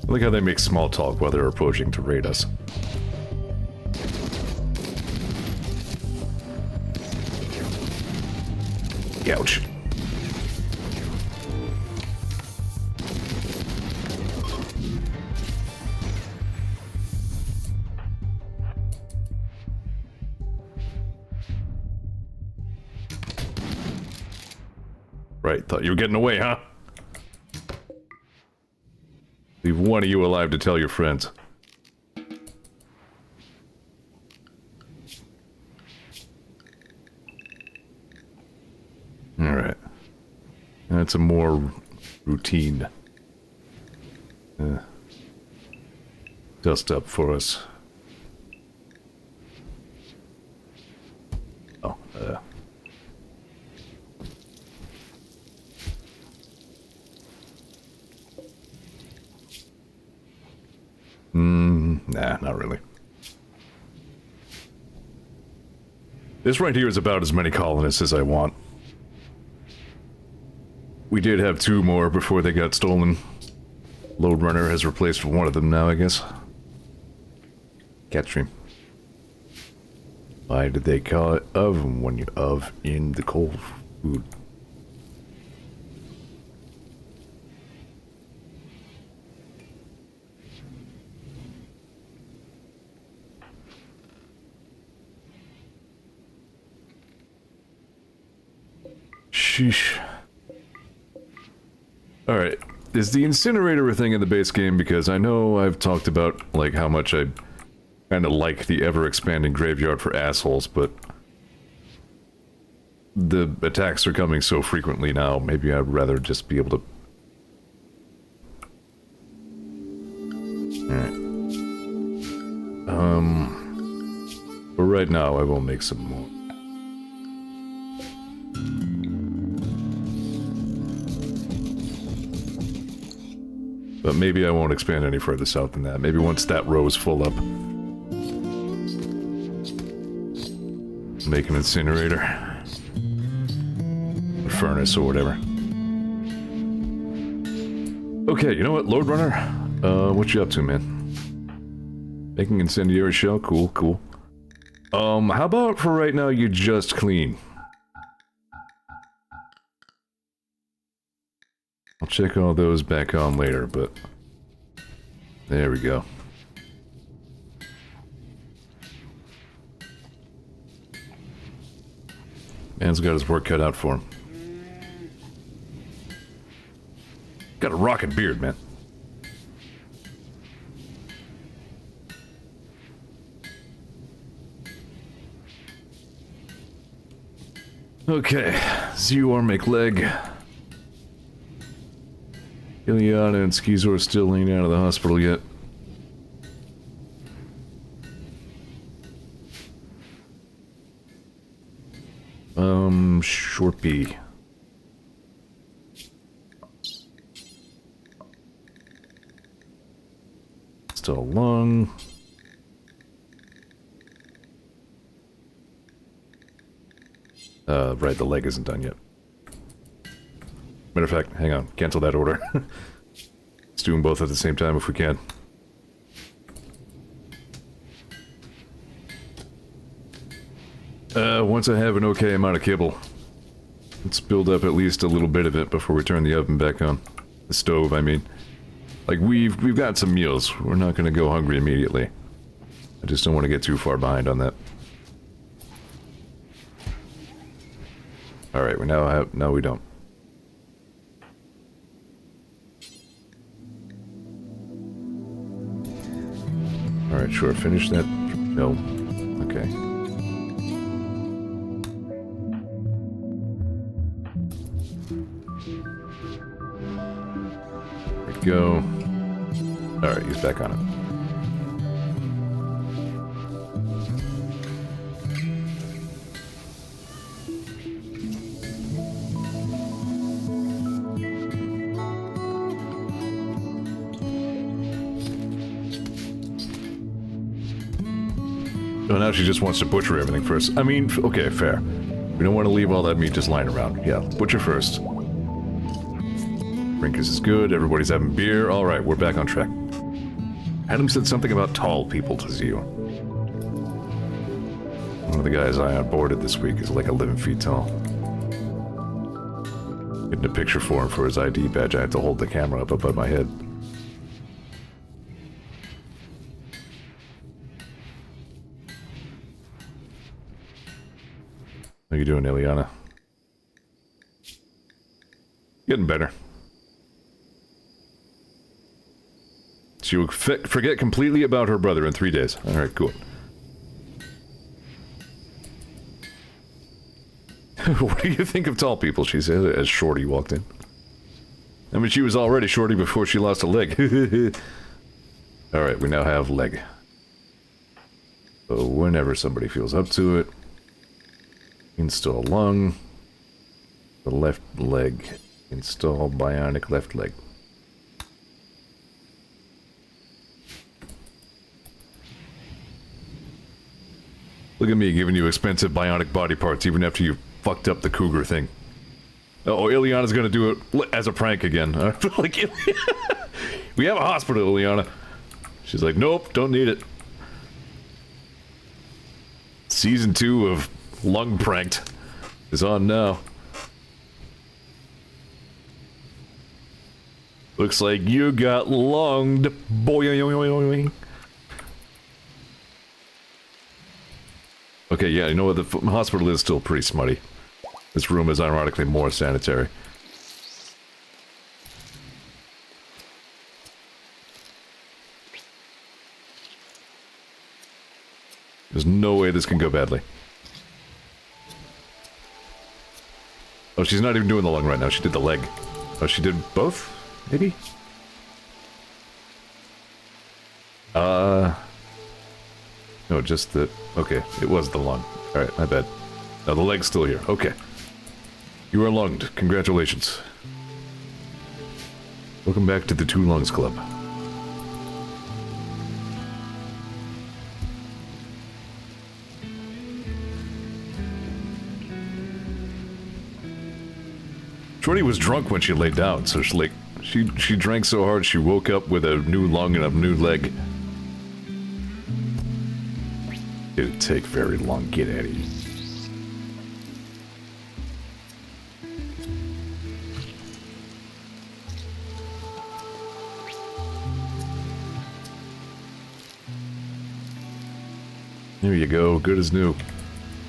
I like how they make small talk while they're approaching to raid us. Ouch. Right, thought you were getting away, huh? Leave one of you alive to tell your friends. Alright. That's a more routine dust up for us. Oh, nah, not really. This right here is about as many colonists as I want. We did have 2 more before they got stolen. Loadrunner has replaced one of them now, I guess. Cat stream. Why did they call it oven when you in the cold food? Sheesh. Alright, is the incinerator a thing in the base game? Because I know I've talked about, like, how much I kind of like the ever-expanding graveyard for assholes, but the attacks are coming so frequently now, maybe I'd rather just be able to... Alright. But right now I will make some more. But maybe I won't expand any further south than that. Maybe once that row is full up. Make an incinerator. A furnace or whatever. Okay, you know what, Loadrunner? What you up to, man? Making incendiary shell? Cool, cool. How about for right now you just clean? I'll check all those back on later, but... There we go. Man's got his work cut out for him. Got a rockin' beard, man. Okay, Zeor make leg. Ileana and Skizor still ain't out of the hospital yet. Short B. Install lung. Right, the leg isn't done yet. Matter of fact, hang on, cancel that order. Let's do them both at the same time if we can. Once I have an okay amount of kibble, let's build up at least a little bit of it before we turn the oven back on. The stove, I mean. Like, we've got some meals. We're not gonna go hungry immediately. I just don't want to get too far behind on that. Alright, we now have... No, we don't. Alright, sure, finish that. No. Okay. There we go. Alright, he's back on it. Oh, now she just wants to butcher everything first. I mean, okay, fair. We don't want to leave all that meat just lying around. Yeah, butcher first. Drinkers is good, everybody's having beer. Alright, we're back on track. Adam said something about tall people to Zeor. One of the guys I onboarded this week is like 11 feet tall. Getting a picture for him for his ID badge, I have to hold the camera up above my head. How you doing, Ileana? Getting better. She will forget completely about her brother in 3 days. Alright, cool. What do you think of tall people, she said, as Shorty walked in. I mean, she was already Shorty before she lost a leg. Alright, we now have leg. So whenever somebody feels up to it, install lung. The left leg. Install bionic left leg. Look at me giving you expensive bionic body parts even after you fucked up the cougar thing. Oh, Ileana's gonna do it as a prank again. Like, we have a hospital, Ileana. She's like, nope, don't need it. Season 2 of Lung Pranked is on now. Looks like you got lunged, boy. Okay, yeah, you know what? The hospital is still pretty smutty. This room is ironically more sanitary. There's no way this can go badly. Oh, she's not even doing the lung right now. She did the leg. Oh, she did both? Maybe? No, just the... Okay, it was the lung. Alright, my bad. Now the leg's still here. Okay. You are lunged. Congratulations. Welcome back to the Two Lungs Club. Shorty was drunk when she laid down, so she drank so hard she woke up with a new lung and a new leg. It'd take very long. Get out of here. There you go, good as new.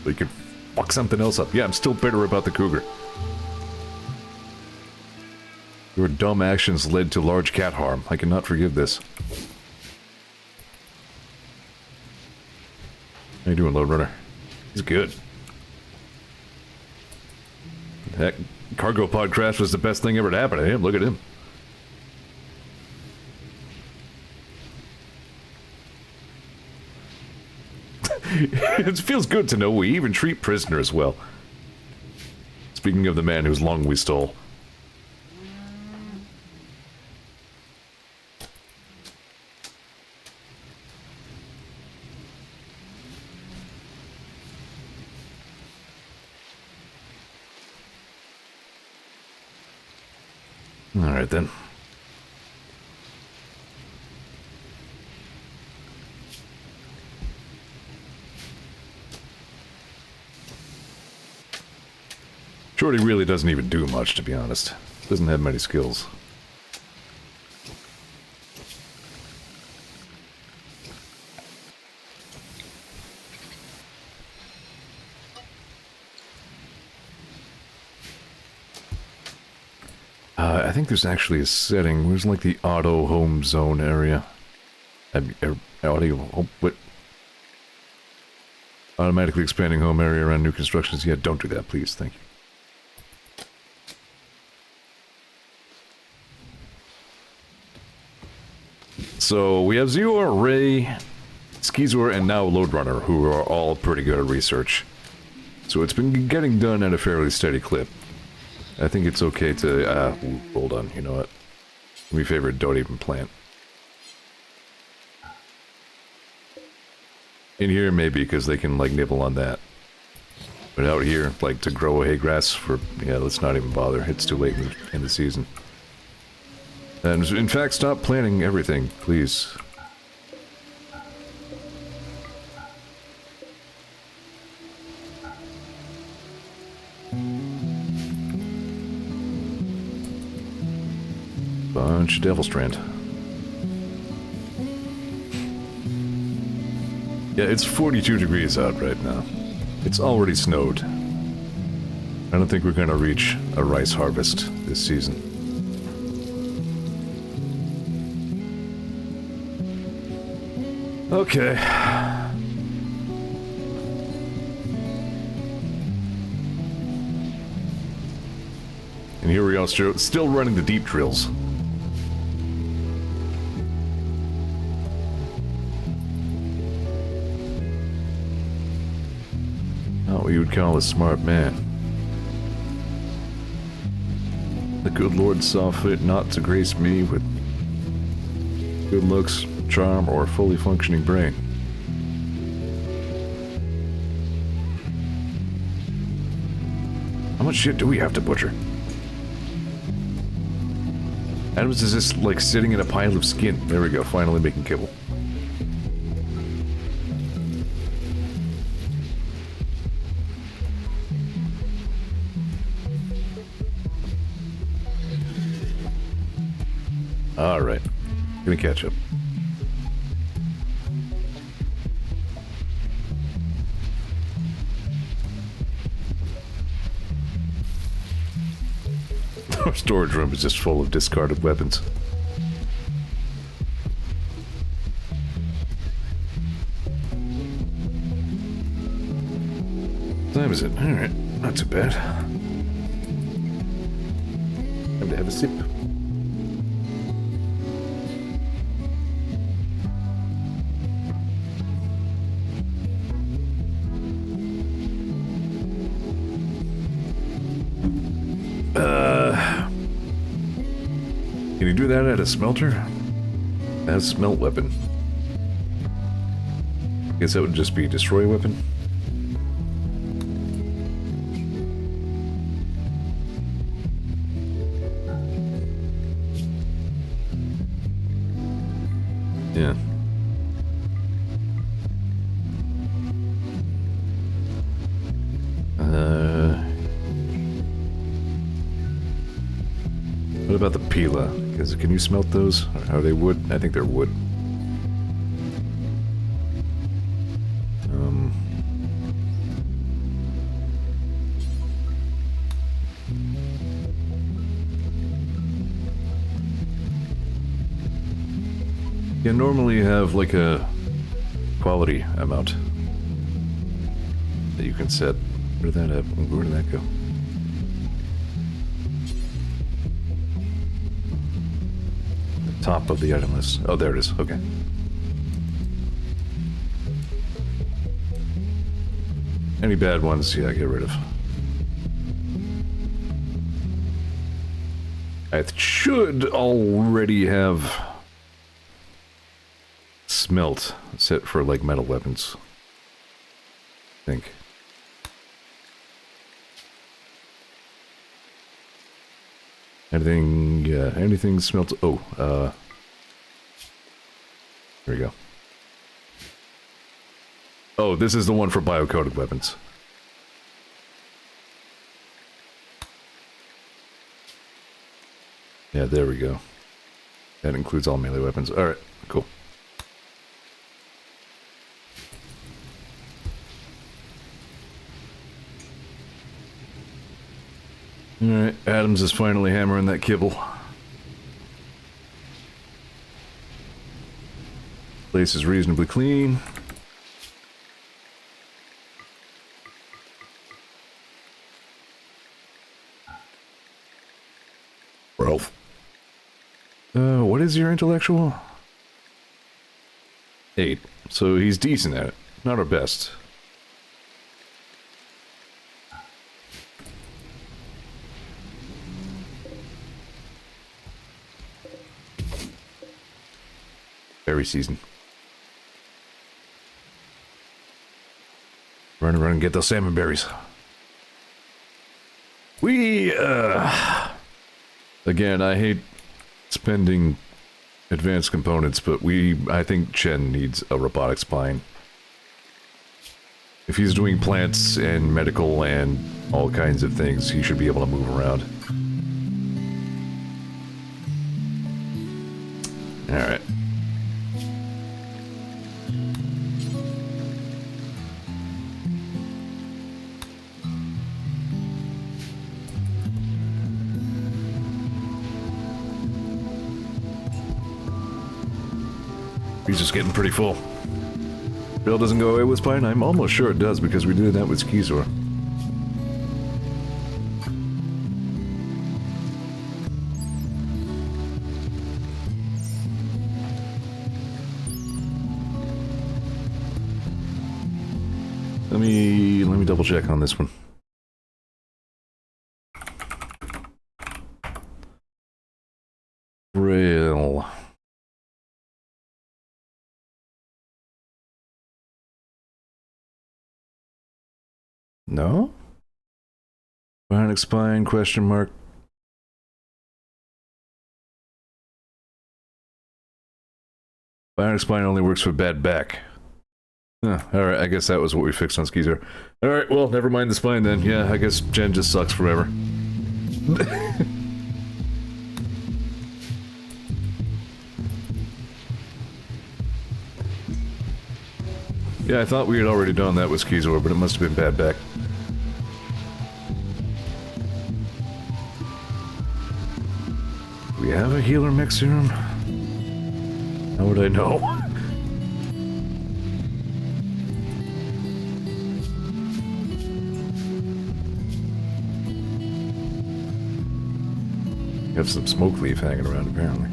So you can fuck something else up. Yeah, I'm still bitter about the cougar. Your dumb actions led to large cat harm. I cannot forgive this. How you doing, Lone Runner? He's good. Heck, cargo pod crash was the best thing ever to happen to him. Look at him. It feels good to know we even treat prisoners well. Speaking of the man whose lung we stole. Alright then. Shorty really doesn't even do much, to be honest. Doesn't have many skills. I think there's actually a setting. Where's like the auto home zone area? Audio home, what? Automatically expanding home area around new constructions. Yeah, don't do that, please. Thank you. So we have Zeor, Ray, Skizor, and now Loadrunner, who are all pretty good at research. So it's been getting done at a fairly steady clip. I think it's okay to, hold on, you know what? My favorite, don't even plant. In here, maybe, because they can, like, nibble on that. But out here, like, to grow hay grass for, yeah, let's not even bother. It's too late in the season. And, in fact, stop planting everything, please. Bunch of Devil Strand. Yeah, it's 42 degrees out right now. It's already snowed. I don't think we're gonna reach a rice harvest this season. Okay. And here we are, still running the deep drills. Not what you would call a smart man. The good Lord saw fit not to grace me with good looks, charm, or a fully functioning brain. How much shit do we have to butcher? Adams is just like sitting in a pile of skin. There we go, finally making kibble. Alright, gonna catch up. Our storage room is just full of discarded weapons. What time is it? Alright, not too bad. Time to have a sip. Can you do that at a smelter? As smelt weapon. Guess that would just be a destroy weapon. Yeah. What about the Pila? Can you smelt those? Are they wood? I think they're wood. Yeah, normally you have like a quality amount that you can set. Where did that go? Top of the item list. Oh, there it is. Okay. Any bad ones, yeah, get rid of. I should already have smelt set for like metal weapons. I think. Anything, yeah, anything smells... Oh, here we go. Oh, this is the one for biocoded weapons. Yeah, there we go. That includes all melee weapons. Alright, cool. Alright, Adams is finally hammering that kibble. Place is reasonably clean. Ralph. What is your intellectual? 8. So he's decent at it. Not our best. Berry season. Run and get those salmon berries. Again, I hate spending advanced components, but I think Chen needs a robotic spine. If he's doing plants and medical and all kinds of things, he should be able to move around. Alright. He's just getting pretty full. Bill doesn't go away with spine? I'm almost sure it does because we did that with Zeor. Let me double check on this one. Rail. No? Bionic spine, question mark. Bionic spine only works for bad back. Alright, I guess that was what we fixed on Zeor. Alright, well, never mind the spine then. Yeah, I guess Jen just sucks forever. Yeah, I thought we had already done that with Zeor, but it must have been bad back. Do we have a healer mech serum? How would I know? We have some smoke leaf hanging around, apparently.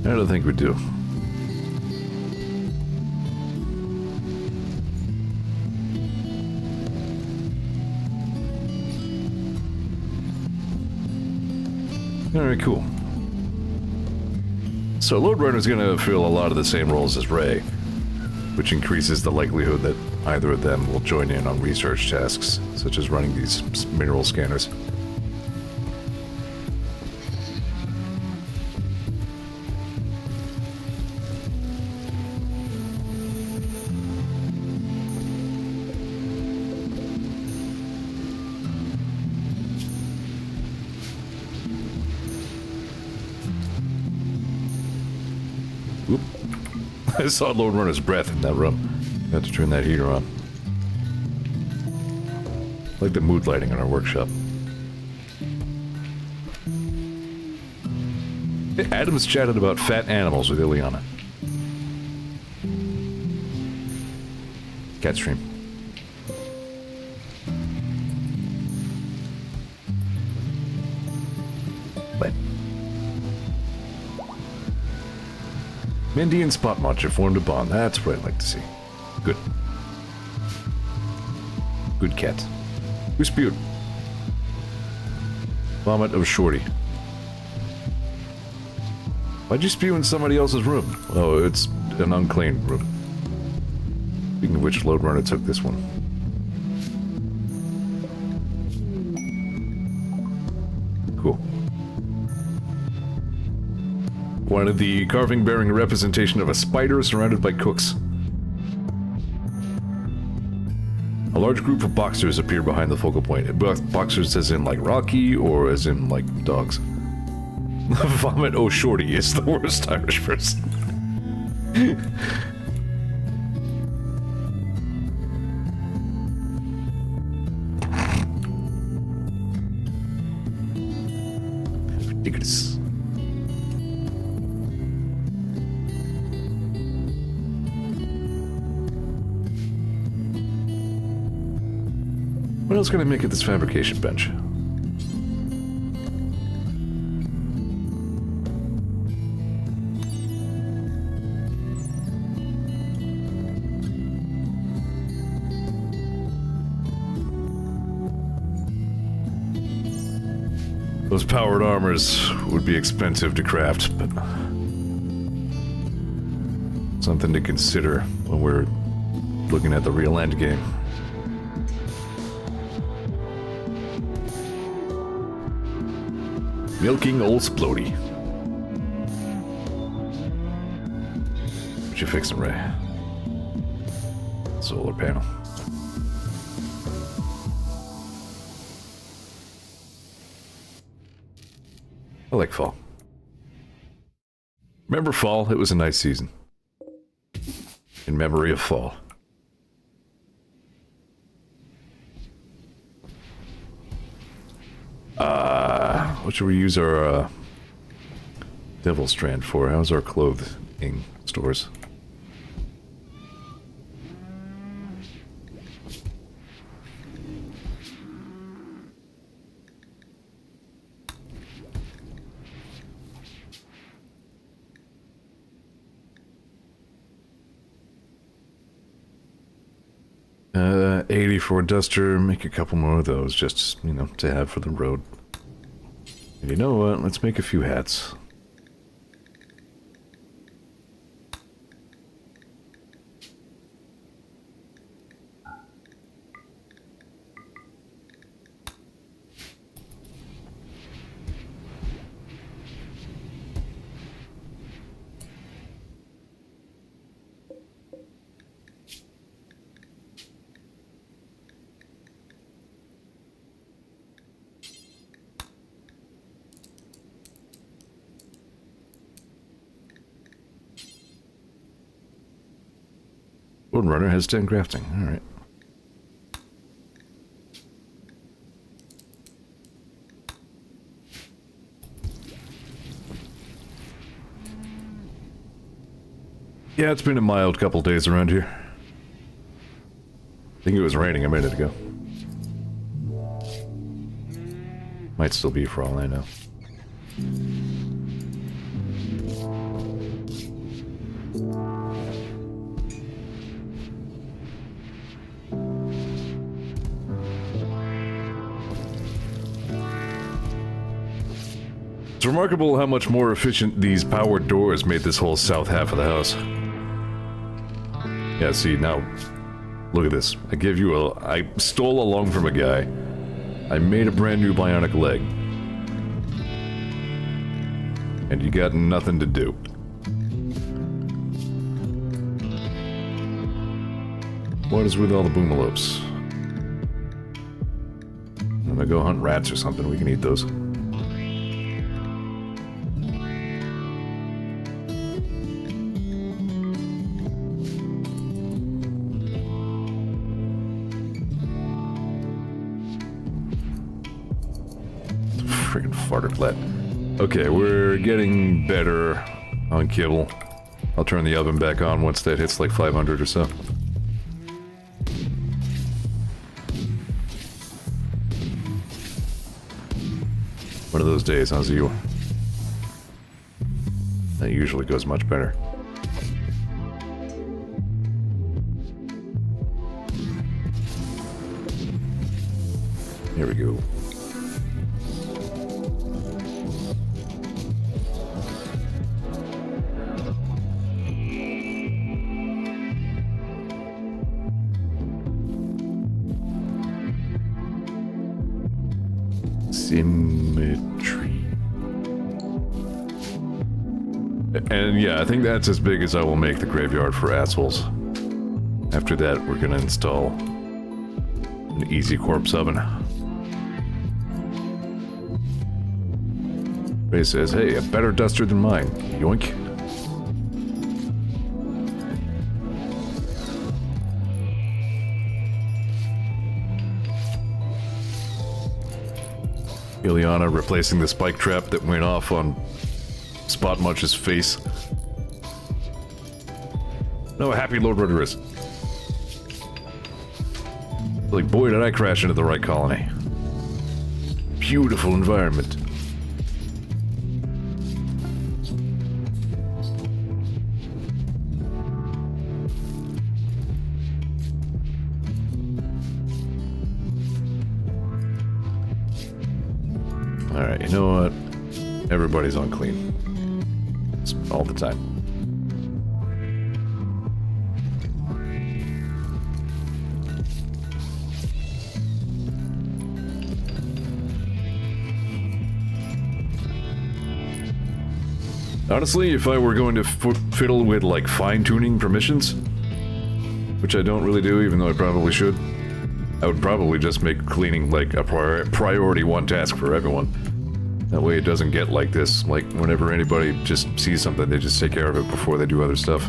I don't think we do. Alright, cool. So Lode Runner's gonna fill a lot of the same roles as Ray, which increases the likelihood that either of them will join in on research tasks, such as running these mineral scanners. Oop. I saw Lode Runner's breath in that room. I had to turn that heater on. Like the mood lighting in our workshop. Adams chatted about fat animals with Ileana. Cat stream. What? Mindy and Spot Muncher formed a bond. That's what I'd like to see. Good. Good cat. Who spewed? Vomit of Shorty. Why'd you spew in somebody else's room? Oh, it's an unclaimed room. Speaking of which, Load Runner took this one. Cool. Wanted the carving bearing a representation of a spider surrounded by cooks. A large group of boxers appear behind the focal point. Boxers as in like Rocky or as in like dogs? Vomit Oh Shorty is the worst Irish person. Ridiculous. What else can I make at this fabrication bench? Those powered armors would be expensive to craft, but something to consider when we're looking at the real end game. Milking Old Splody. What you fixing, Ray? Solar panel. I like fall. Remember fall? It was a nice season. In memory of fall. What should we use our Devil Strand for? How's our clothing stores? $80 for a duster. Make a couple more of those, just, you know, to have for the road. And you know what? Let's make a few hats. Wood Runner has 10 crafting. Alright. Yeah, it's been a mild couple days around here. I think it was raining a minute ago. Might still be for all I know. It's remarkable how much more efficient these powered doors made this whole south half of the house. Yeah, see, now, look at this. I stole a lung from a guy. I made a brand new bionic leg. And you got nothing to do. What is with all the boomalopes? I'm gonna go hunt rats or something, we can eat those. Freaking farterflat. Okay, we're getting better on kibble. I'll turn the oven back on once that hits like 500 or so. One of those days, huh, Zeor? That usually goes much better. Here we go. Symmetry. And yeah, I think that's as big as I will make the graveyard for assholes. After that, we're gonna install an easy corpse oven. Ray says, hey, a better duster than mine. Yoink. Ileana replacing the spike trap that went off on Spot Munch's face. No, happy Lord Roderus. Like, boy, did I crash into the right colony. Beautiful environment. Alright, you know what? Everybody's on clean. It's all the time. Honestly, if I were going to fiddle with, like, fine-tuning permissions, which I don't really do, even though I probably should, I would probably just make cleaning, like, a priority one task for everyone. That way it doesn't get like this, like, whenever anybody just sees something, they just take care of it before they do other stuff.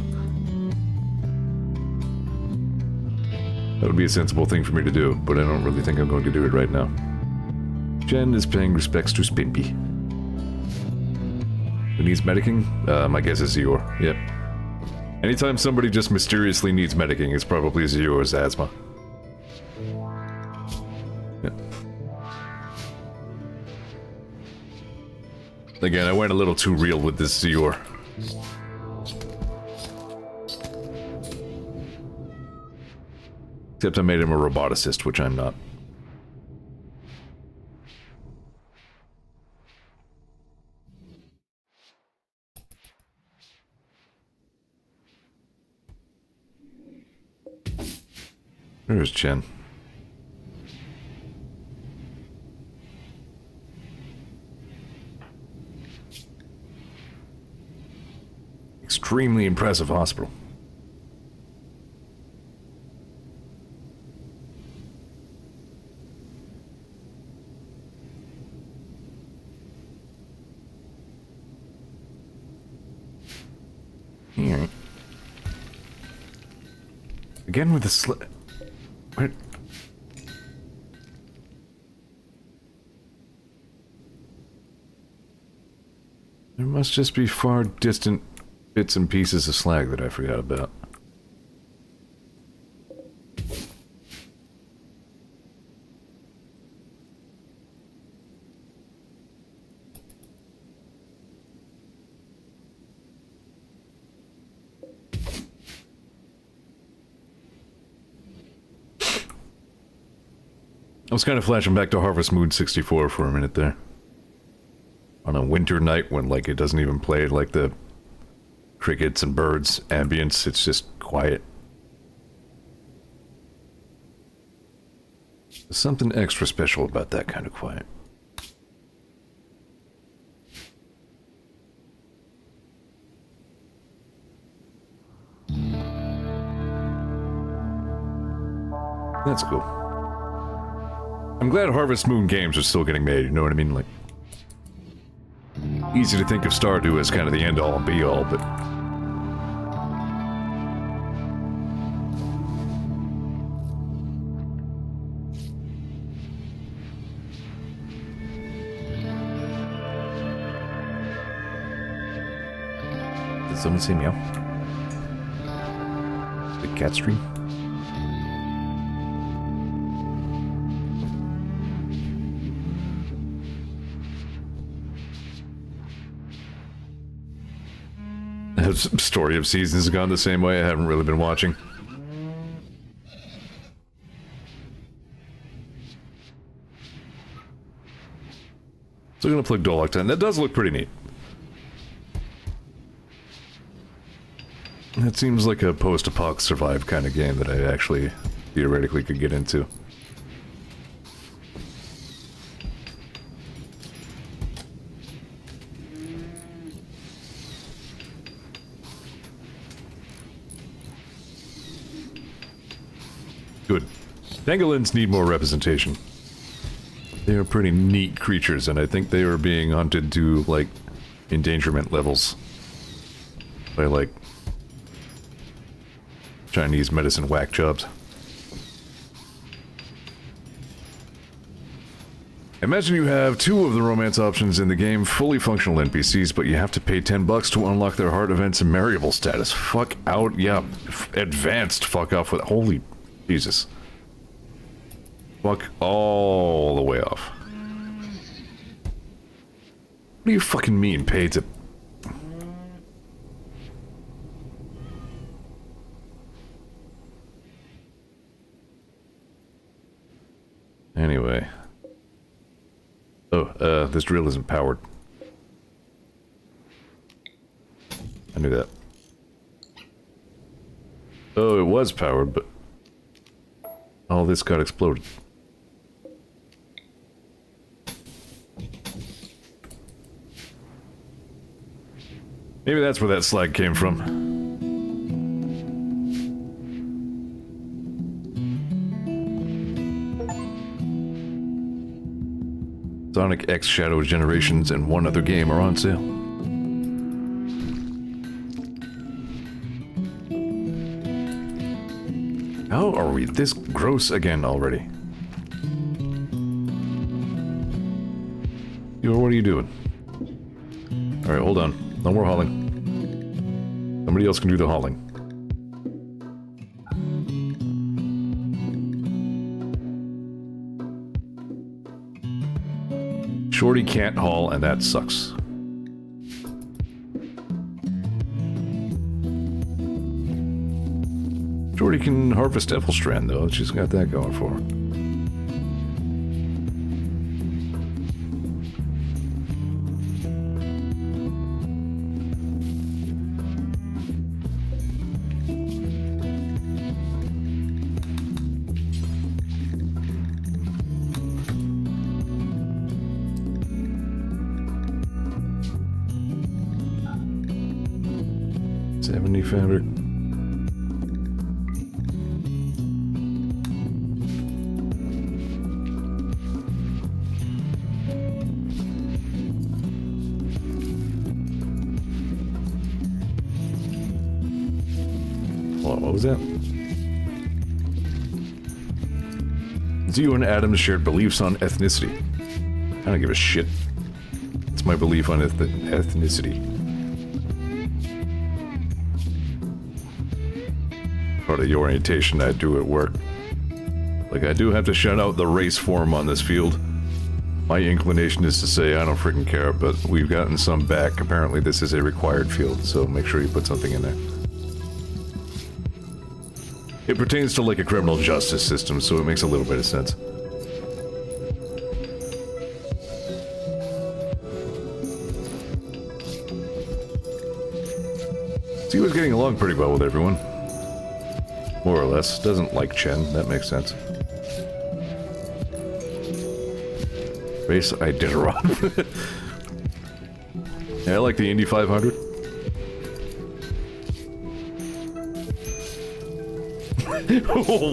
That would be a sensible thing for me to do, but I don't really think I'm going to do it right now. Jen is paying respects to Spimpy. Who needs medicing? My guess is Zeor. Yep. Anytime somebody just mysteriously needs medicing, it's probably Zeor's asthma. Yep. Again, I went a little too real with this Zeor. Except I made him a roboticist, which I'm not. There's Jen. Extremely impressive hospital. Alright. Again with the Where? There must just be far distant bits and pieces of slag that I forgot about. I was kind of flashing back to Harvest Moon 64 for a minute there. On a winter night when, like, it doesn't even play, like, the crickets and birds ambience, it's just quiet. There's something extra special about that kind of quiet. That's cool. I'm glad Harvest Moon games are still getting made, you know what I mean? Like, easy to think of Stardew as kind of the end-all and be-all, but... Did someone say meow? The cat stream? Story of Seasons has gone the same way. I haven't really been watching. So I'm gonna play Dolok 10. That does look pretty neat. That seems like a post-apoc survive kind of game that I actually theoretically could get into. Good. Pangolins need more representation. They are pretty neat creatures, and I think they are being hunted to, like, endangerment levels. By, like, Chinese medicine whack jobs. Imagine you have 2 of the romance options in the game, fully functional NPCs, but you have to pay $10 to unlock their heart events and marriable status. Fuck out, yeah. Advanced fuck off with... Holy Jesus. Fuck all the way off. What do you fucking mean, pay to... Anyway. Oh, this drill isn't powered. I knew that. Oh, it was powered, but... all this got exploded. Maybe that's where that slag came from. Sonic X Shadow Generations and one other game are on sale. How are we this gross again already? What are you doing? Alright, hold on. No more hauling. Somebody else can do the hauling. Shorty can't haul, and that sucks. Shorty can harvest Strand, though. She's got that going for her. Fabric. Hold on, what was that? Zeor and Adams shared beliefs on ethnicity. I don't give a shit. It's my belief on ethnicity. Part of the orientation I do at work. Like, I do have to shout out the race form on this field. My inclination is to say I don't freaking care, but we've gotten some back. Apparently this is a required field, so make sure you put something in there. It pertains to, like, a criminal justice system, so it makes a little bit of sense. He was getting along pretty well with everyone. More or less. Doesn't like Chen. That makes sense. Race Iditarod. Yeah, I like the Indy 500.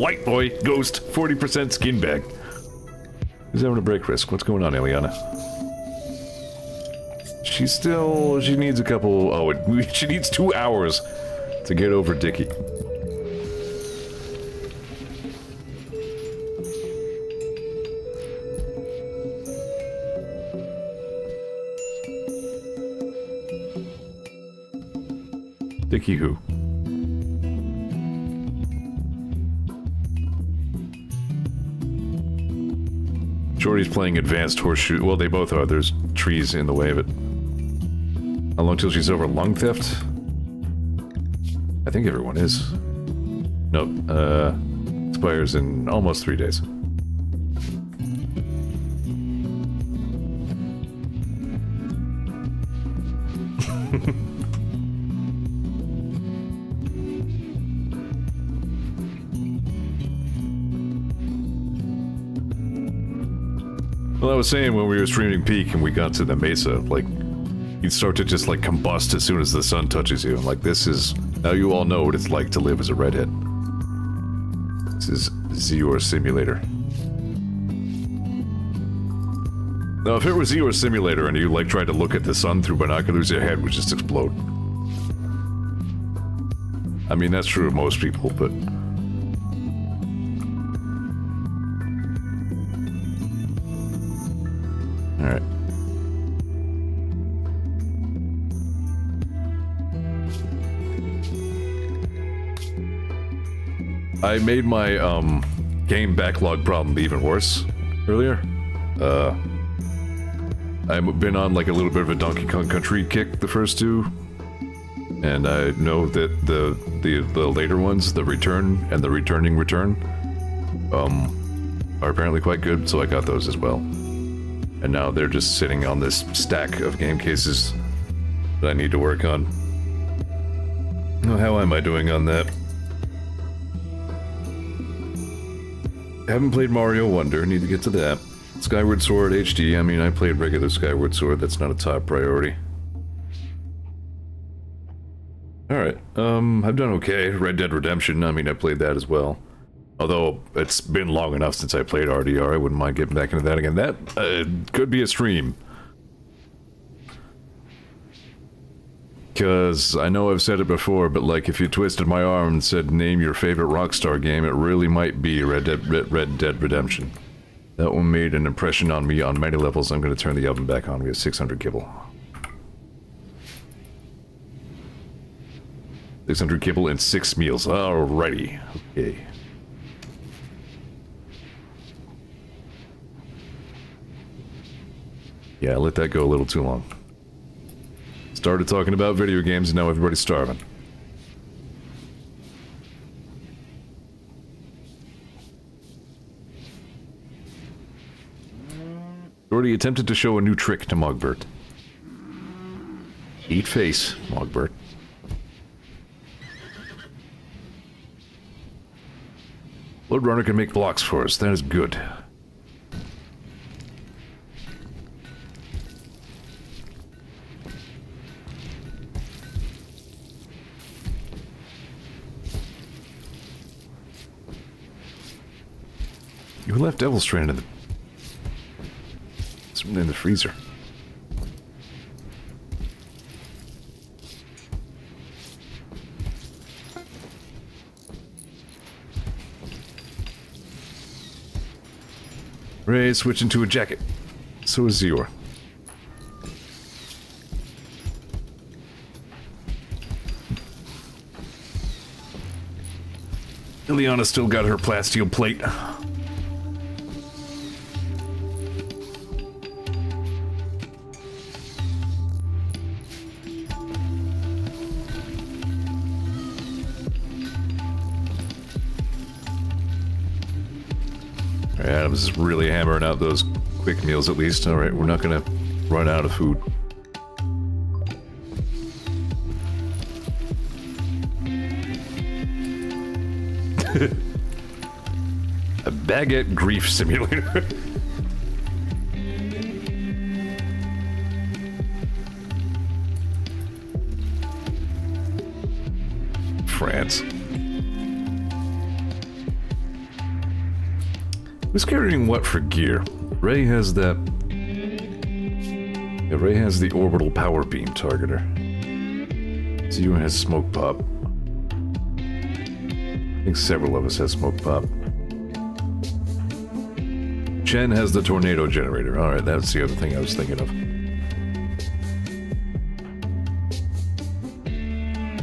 White boy. Ghost. 40% skin bag. Who's having a break risk? What's going on, Eliana? She needs a couple... Oh, she needs 2 hours to get over Dickie. Dickie who? Shorty's playing advanced horseshoe. Well, they both are. There's trees in the way of it. How long till she's over lung theft? I think everyone is. Nope. Expires in almost 3 days. Well, I was saying when we were streaming Peak and we got to the mesa, like, you'd start to just, like, combust as soon as the sun touches you. Like, this is... Now you all know what it's like to live as a redhead. This is Zeor Simulator. Now, if it was Zeor Simulator and you, like, tried to look at the sun through binoculars, your head would just explode. I mean, that's true of most people, but... Alright. I made my, game backlog problem even worse earlier. I've been on, like, a little bit of a Donkey Kong Country kick the first two. And I know that the later ones, the Return and the Returning Return, are apparently quite good, so I got those as well. And now they're just sitting on this stack of game cases that I need to work on. Oh, how am I doing on that? Haven't played Mario Wonder, need to get to that. Skyward Sword HD, I mean, I played regular Skyward Sword, that's not a top priority. Alright, I've done okay. Red Dead Redemption, I mean, I played that as well. Although, it's been long enough since I played RDR, I wouldn't mind getting back into that again. That, could be a stream. Because, I know I've said it before, but like, if you twisted my arm and said, name your favorite Rockstar game, it really might be Red Dead Redemption. That one made an impression on me on many levels. I'm gonna turn the oven back on. We have 600 kibble. 600 kibble and 6 meals. Alrighty. Okay. Yeah, I let that go a little too long. Started talking about video games and now everybody's starving. Already attempted to show a new trick to Mogbert. Eat face, Mogbert. Lord Runner can make blocks for us, that is good. You left Devil Strand in the freezer. Ray switching to a jacket. So is Zeor. Ileana still got her plasteel plate. Adam's is really hammering out those quick meals at least. Alright, we're not gonna run out of food. A baguette grief simulator. France. Who's carrying what for gear? Ray has that... Yeah, Ray has the orbital power beam targeter. Zeor has smoke pop. I think several of us have smoke pop. Chen has the tornado generator. Alright, that's the other thing I was thinking of.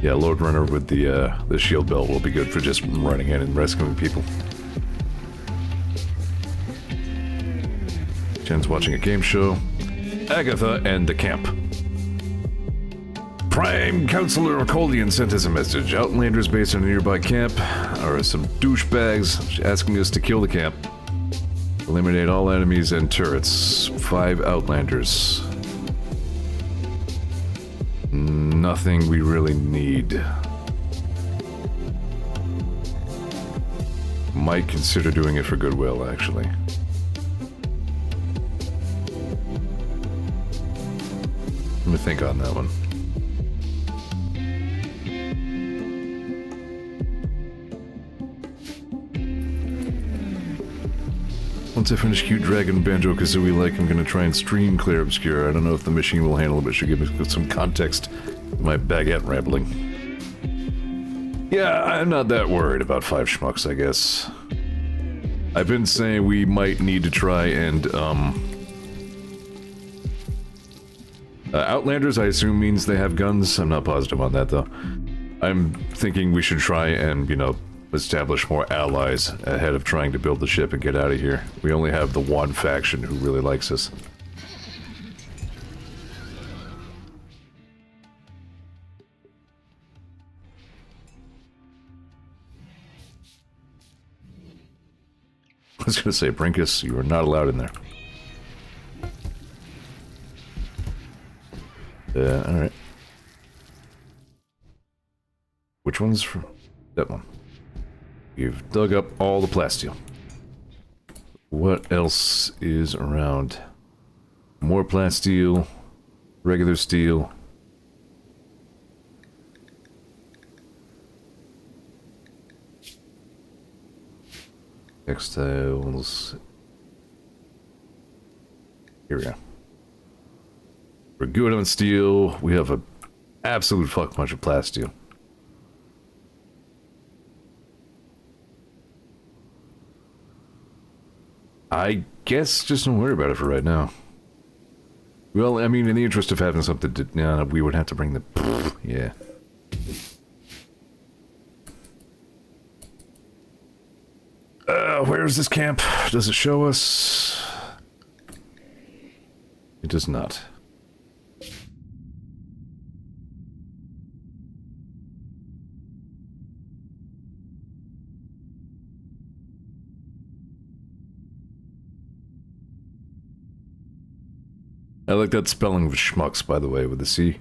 Yeah, Lord Runner with the shield belt will be good for just running in and rescuing people. Chen's watching a game show. Agatha and the camp. Prime Counselor Coldian sent us a message. Outlanders based in a nearby camp are some douchebags asking us to kill the camp. Eliminate all enemies and turrets. 5 Outlanders. Nothing we really need. Might consider doing it for goodwill, actually. Let me think on that one. Once I finish Cute Dragon and Banjo-Kazooie like, I'm gonna try and stream Clair Obscura. I don't know if the machine will handle it, but it should give me some context to my baguette rambling. Yeah, I'm not that worried about 5 schmucks, I guess. I've been saying we might need to try and, Outlanders, I assume, means they have guns. I'm not positive on that, though. I'm thinking we should try and, you know, establish more allies ahead of trying to build the ship and get out of here. We only have the one faction who really likes us. I was gonna say, Brinkus, you are not allowed in there. Alright. Which one's from? That one. You've dug up all the plasteel. What else is around? More plasteel, regular steel. Textiles. Here we go. We're good on steel. We have a absolute fuck bunch of plasteel. I guess just don't worry about it for right now. Well, I mean, in the interest of having something to... we would have to bring the... yeah. Where is this camp? Does it show us? It does not. I like that spelling of schmucks, by the way, with the C.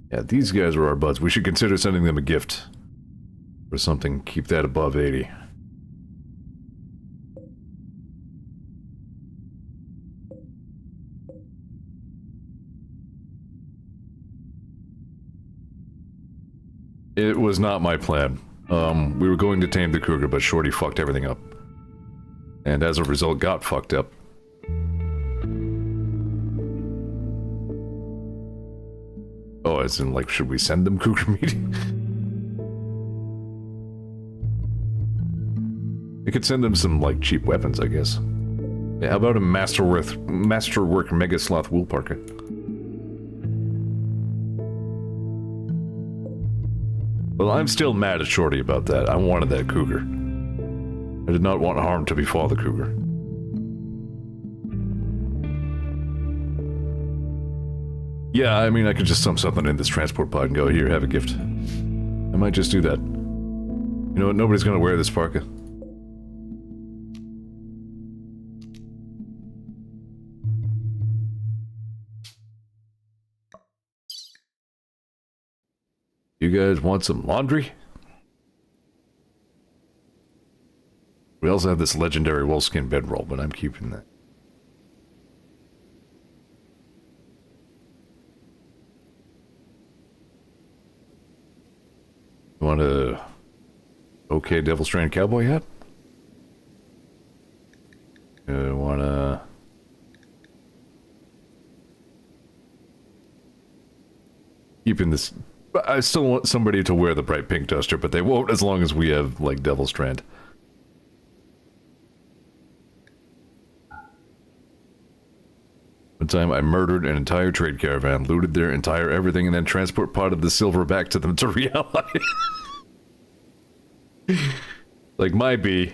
Yeah, these guys are our buds. We should consider sending them a gift. Or something. Keep that above 80. It was not my plan. We were going to tame the cougar, but Shorty fucked everything up. And as a result, got fucked up. Oh, as in, like, should we send them cougar meat? We could send them some, like, cheap weapons, I guess. Yeah, how about a Masterwork Mega Sloth Wool Parka? Well, I'm still mad at Shorty about that. I wanted that cougar. I did not want harm to befall the cougar. Yeah, I mean, I could just dump something in this transport pod and go, here, have a gift. I might just do that. You know what, nobody's gonna wear this parka. You guys want some laundry? We also have this legendary wolfskin bedroll, but I'm keeping that. You want a okay Devil Strand cowboy hat? Want a keeping this. I still want somebody to wear the bright pink duster, but they won't as long as we have like Devil Strand. One time I murdered an entire trade caravan, looted their entire everything, and then transport potted the silver back to them to realign. Like, my bee.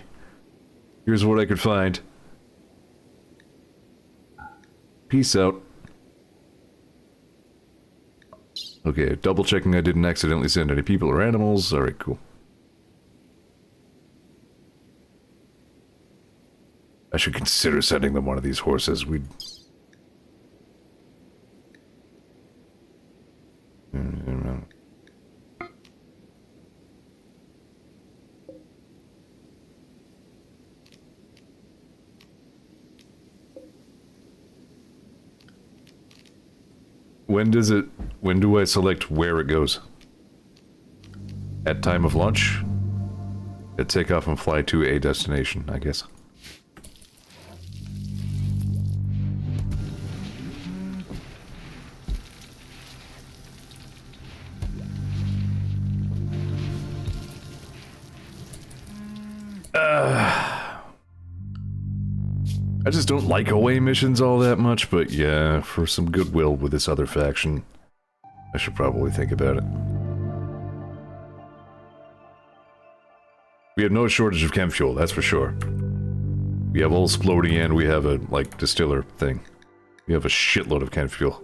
Here's what I could find. Peace out. Okay, double checking I didn't accidentally send any people or animals. Alright, cool. I should consider sending them one of these horses. We'd... when do I select where it goes? at time of launch. Take off and fly to a destination, I guess. I just don't like away missions all that much, but yeah, for some goodwill with this other faction, I should probably think about it. We have no shortage of chem fuel, that's for sure. We have old Splody and we have a, like, distiller thing. We have a shitload of chem fuel.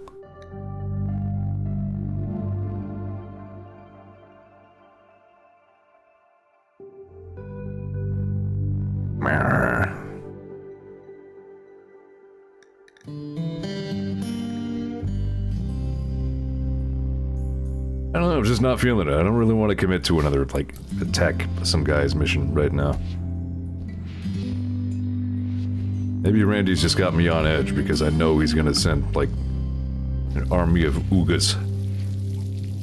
I don't know, I'm just not feeling it. I don't really want to commit to another, like, attack some guy's mission right now. Maybe Randy's just got me on edge because I know he's gonna send, like, an army of Oogas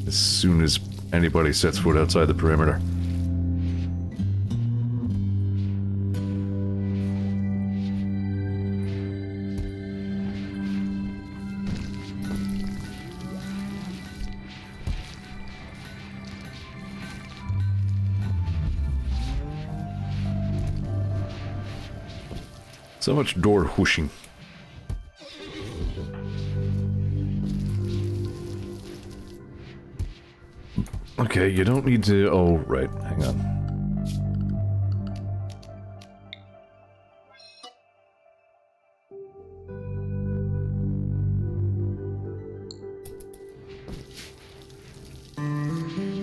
as soon as anybody sets foot outside the perimeter. So much door whooshing. Okay, you don't need to... Oh, right. Hang on.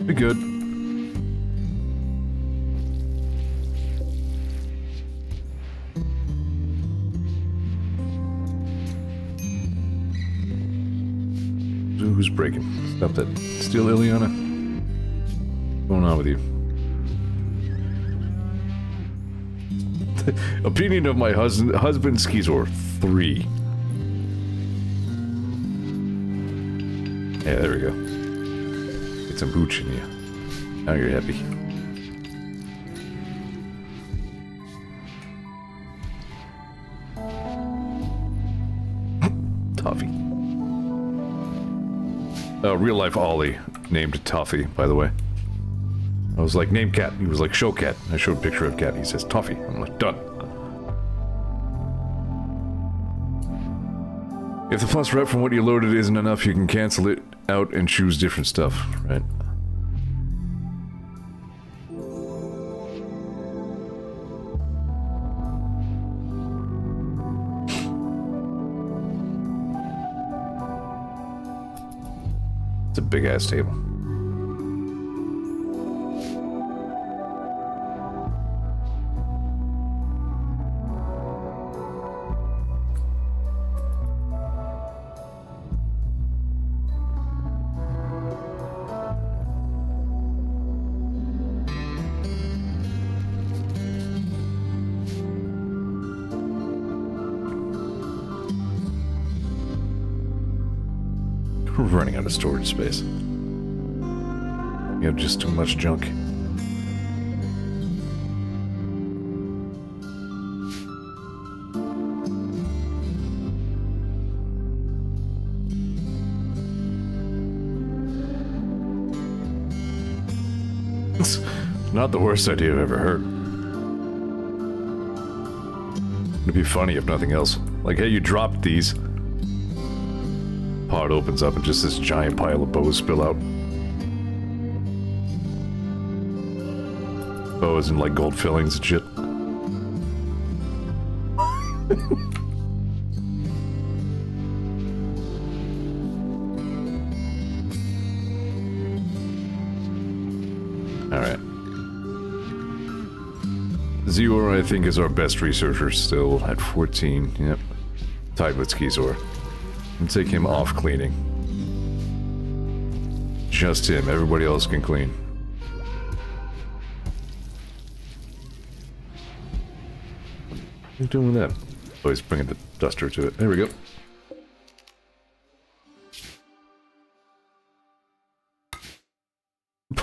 Be good. Who's breaking? Stop that. Steal Ileana? What's going on with you? Opinion of my husband Zeor 3. Yeah, there we go. Get some hooch in you. Now you're happy. Toffee. Real life Ollie named Toffee, by the way. I was like, name cat. He was like, show cat. I showed a picture of cat. He says, Toffee. I'm like, done. If the plus rep from what you loaded isn't enough, you can cancel it out and choose different stuff, right? It's a big-ass table. We're running out of storage space. We have just too much junk. It's not the worst idea I've ever heard. It'd be funny if nothing else. Like, hey, you dropped these. Pod opens up and just this giant pile of bows spill out. Bows and like gold fillings and shit. Alright. Zeor, I think, is our best researcher still at 14. Yep. Tied with Zeor. And take him off cleaning. Just him. Everybody else can clean. What are you doing with that? Oh, he's bringing the duster to it. There we go.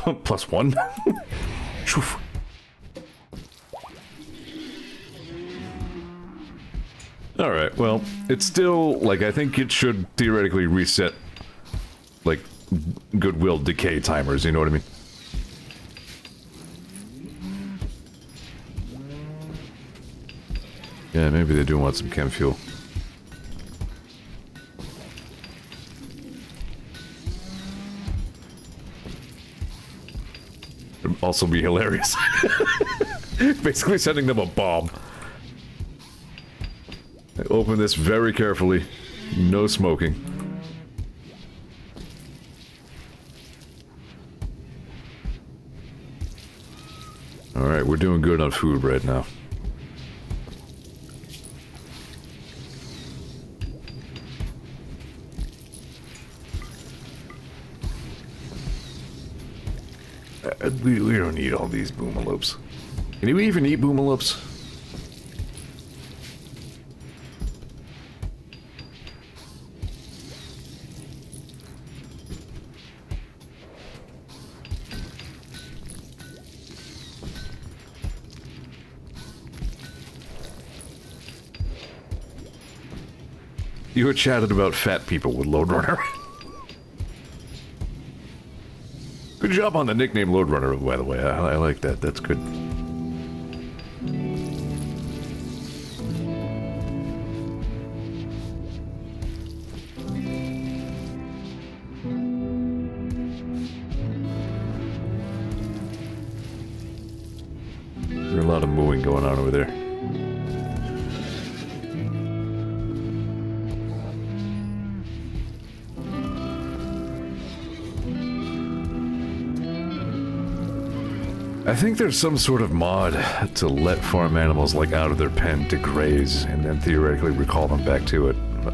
+1. Shoof. Alright, well, it's still, like, I think it should theoretically reset, like, goodwill decay timers, you know what I mean? Yeah, maybe they do want some chem fuel. It'd also be hilarious. Basically sending them a bomb. I open this very carefully. No smoking. Alright, we're doing good on food right now. We don't need all these boomalopes. Can you even eat boomalopes? You were chatted about fat people with Lode Runner. Good job on the nickname Lode Runner, by the way. I like that. That's good. There's a lot of mooing going on over there. I think there's some sort of mod to let farm animals, like, out of their pen to graze, and then theoretically recall them back to it. But...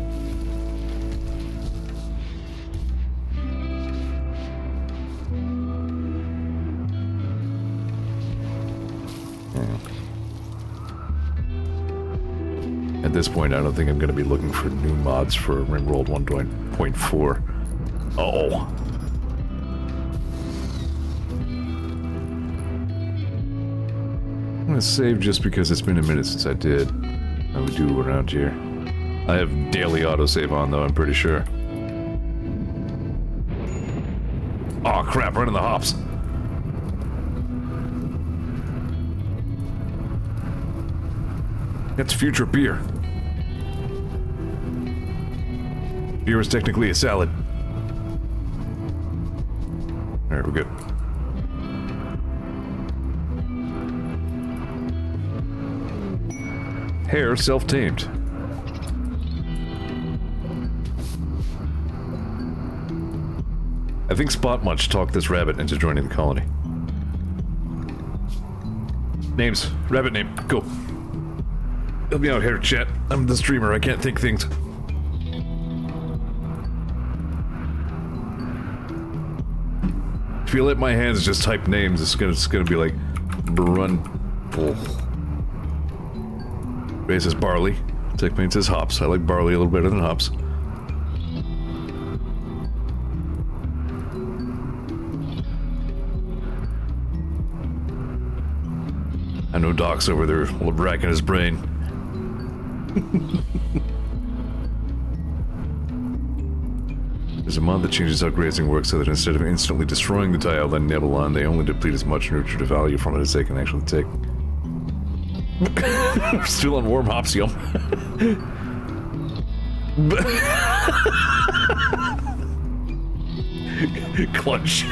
At this point, I don't think I'm going to be looking for new mods for RimWorld 1.4. Uh-oh. I'm gonna save just because it's been a minute since I did. How we do around here. I have daily autosave on though, I'm pretty sure. Aw, crap, running the hops. That's future beer. Beer is technically a salad. Alright, we're good. Hair self-tamed. I think Spot Munch talked this rabbit into joining the colony. Names. Rabbit name. Go. Help me out here, chat. I'm the streamer. I can't think things. If you let my hands just type names, it's gonna be like Brunful. Ray says barley. Techmate says hops. I like barley a little better than hops. I know Doc's over there racking his brain. There's a mod that changes how grazing works so that instead of instantly destroying the tile and nibble on, they only deplete as much nutritive value from it as they can actually take. Still on warm hops, yum. Clutch.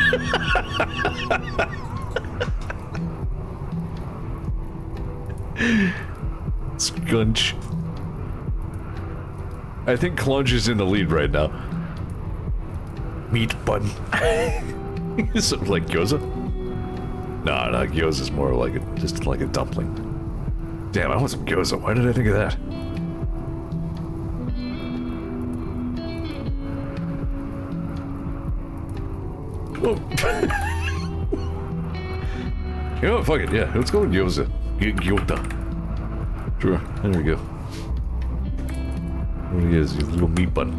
Scunch. I think Clunch is in the lead right now. Meat bun. Something like gyoza? Nah, not gyoza's more like just like a dumpling. Damn, I want some gyoza. Why did I think of that? Whoa. You know what? Fuck it. Yeah, let's go with gyoza. Gyoza. Sure. There we go. What it is, a little meat bun.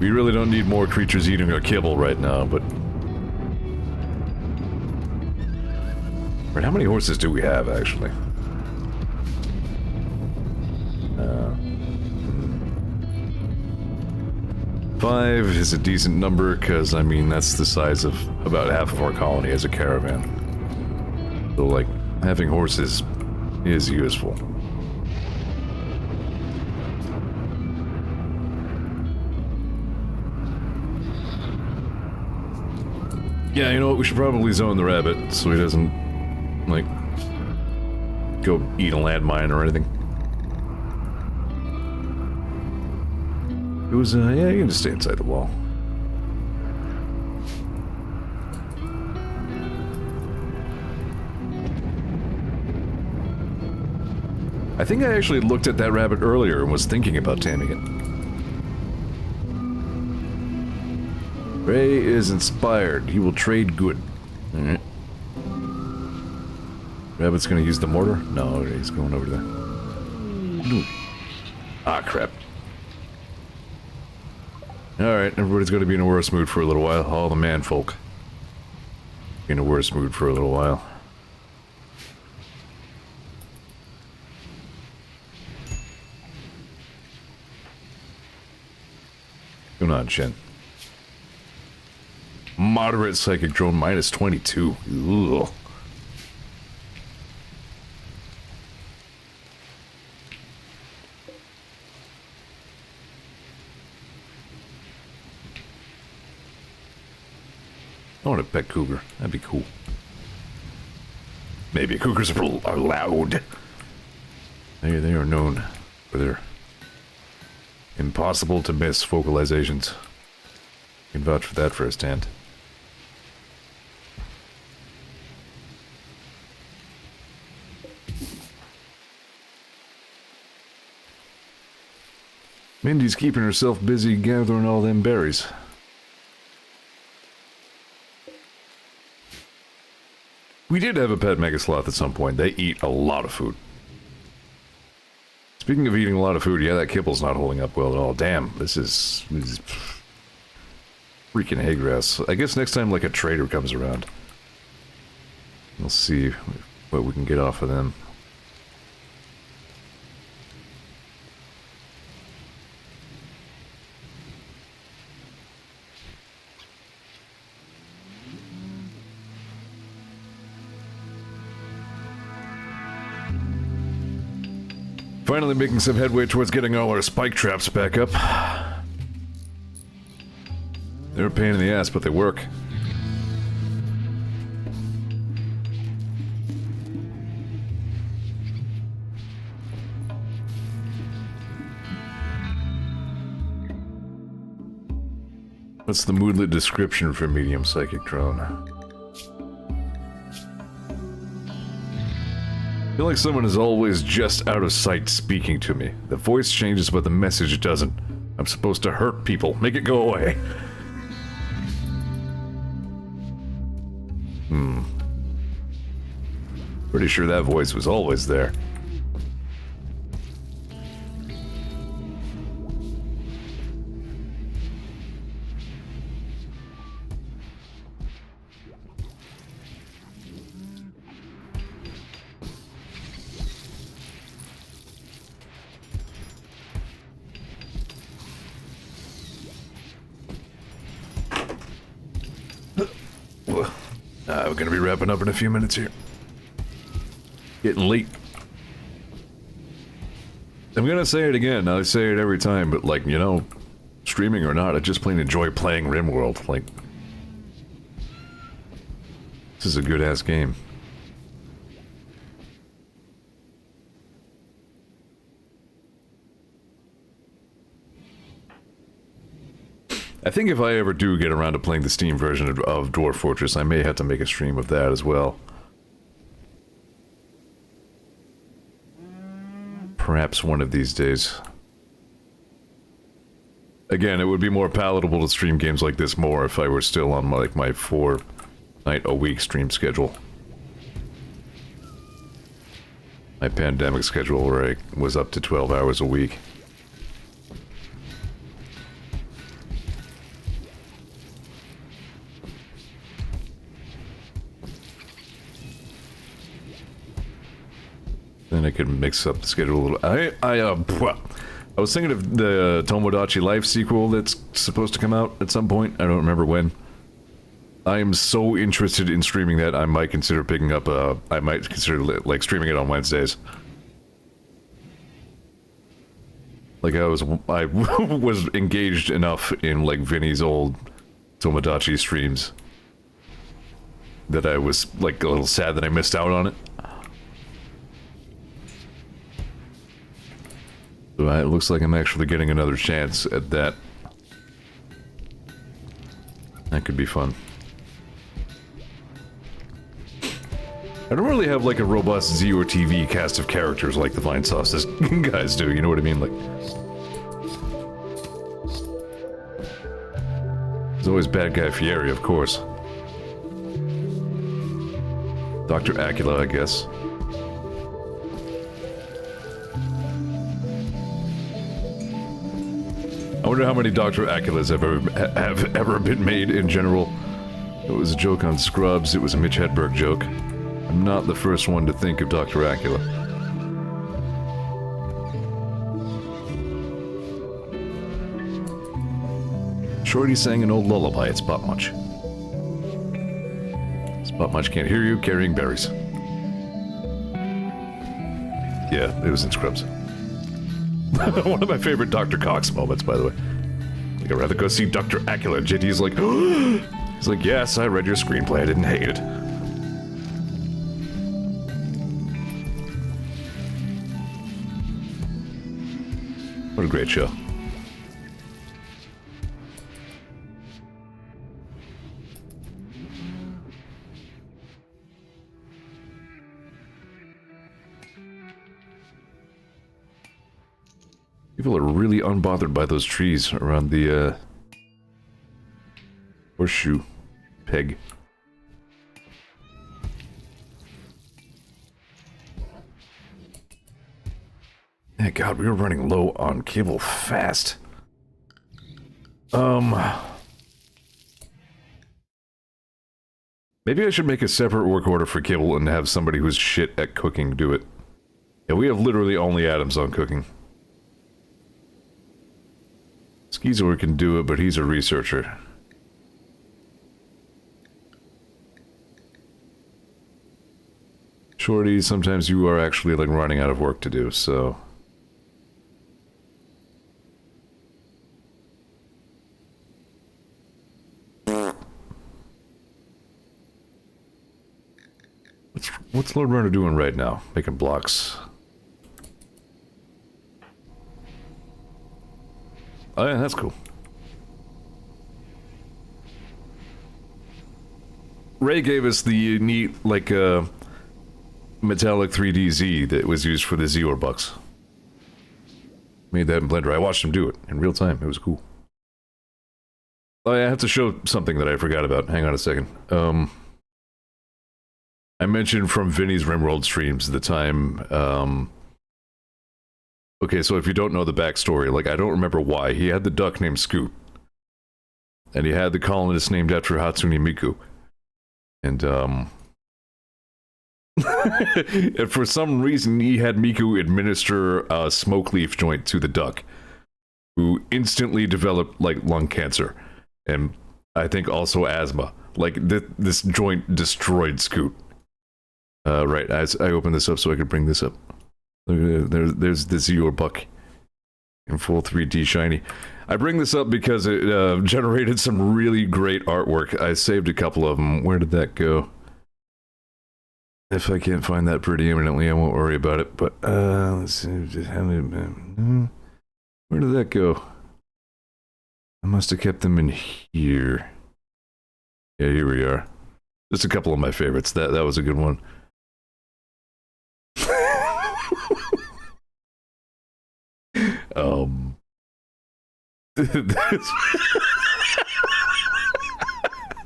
We really don't need more creatures eating our kibble right now, but... Right, how many horses do we have, actually? 5 is a decent number, because, I mean, that's the size of about half of our colony as a caravan. So, like, having horses is useful. Yeah, you know what, we should probably zone the rabbit, so he doesn't, like, go eat a landmine or anything. It was, yeah, you can just stay inside the wall. I think I actually looked at that rabbit earlier and was thinking about taming it. Ray is inspired. He will trade good. Alright. Rabbit's gonna use the mortar? No, he's going over there. Ah, crap. Alright, everybody's gonna be in a worse mood for a little while. All the man folk. In a worse mood for a little while. Come on, Shen. Moderate psychic drone minus 22. Ugh. I want a pet cougar. That'd be cool. Maybe cougars are loud. They are known for their impossible to miss vocalizations. You can vouch for that firsthand. Mindy's keeping herself busy gathering all them berries. We did have a pet mega sloth at some point. They eat a lot of food. Speaking of eating a lot of food, yeah, that kibble's not holding up well at all. Damn, this is freaking hay grass. I guess next time, like, a trader comes around, we'll see what we can get off of them. Finally making some headway towards getting all our spike traps back up. They're a pain in the ass, but they work. What's the moodlet description for medium psychic drone? I feel like someone is always just out of sight speaking to me. The voice changes, but the message doesn't. I'm supposed to hurt people. Make it go away. Pretty sure that voice was always there. We're gonna be wrapping up in a few minutes here. Getting late. I'm gonna say it again, I say it every time, but like, you know, streaming or not, I just plain enjoy playing RimWorld. Like, this is a good-ass game. I think if I ever do get around to playing the Steam version of Dwarf Fortress, I may have to make a stream of that as well. Perhaps one of these days. Again, it would be more palatable to stream games like this more if I were still on my 4-night-a-week stream schedule. My pandemic schedule where I was up to 12 hours a week. And I could mix up the schedule a little. I was thinking of the Tomodachi Life sequel that's supposed to come out at some point. I don't remember when. I am so interested in streaming that I might consider picking up I might consider like streaming it on Wednesdays. Like I was engaged enough in like Vinny's old Tomodachi streams that I was like a little sad that I missed out on it. So it looks like I'm actually getting another chance at that. That could be fun. I don't really have like a robust Zeor TV cast of characters like the Vine Sauces guys do, you know what I mean? Like, there's always Bad Guy Fieri, of course. Dr. Acula, I guess. I wonder how many Dr. Aculas have ever been made in general. It was a joke on Scrubs, it was a Mitch Hedberg joke. I'm not the first one to think of Dr. Acula. Shorty sang an old lullaby at Spot Munch. Spot Munch can't hear you carrying berries. Yeah, it was in Scrubs. One of my favorite Dr. Cox moments, by the way. Like, I'd rather go see Dr. Acula. JD's like, he's like, yes, I read your screenplay, I didn't hate it. What a great show. People are really unbothered by those trees around the, horseshoe peg. Yeah, God, we were running low on cable fast. Maybe I should make a separate work order for cable and have somebody who's shit at cooking do it. Yeah, we have literally only Adams on cooking. Skeezor can do it, but he's a researcher. Shorty, sometimes you are actually like running out of work to do, so... What's Lord Runner doing right now? Making blocks. Oh yeah, that's cool. Ray gave us the neat, like, metallic 3DZ that was used for the Zeor bucks. Made that in Blender. I watched him do it in real time. It was cool. Oh yeah, I have to show something that I forgot about. Hang on a second. I mentioned from Vinny's RimWorld streams the time, okay, so if you don't know the backstory, like, I don't remember why. He had the duck named Scoot. And he had the colonist named after Hatsune Miku. And, and for some reason, he had Miku administer a smoke leaf joint to the duck, who instantly developed, like, lung cancer. And I think also asthma. Like, this joint destroyed Scoot. Right, as I opened this up so I could bring this up. There's the Zeor buck in full 3D shiny. I bring this up because it generated some really great artwork. I saved a couple of them. Where did that go? If I can't find that pretty imminently, I won't worry about it. But, let's see. Where did that go? I must have kept them in here. Yeah, here we are. Just a couple of my favorites. That was a good one.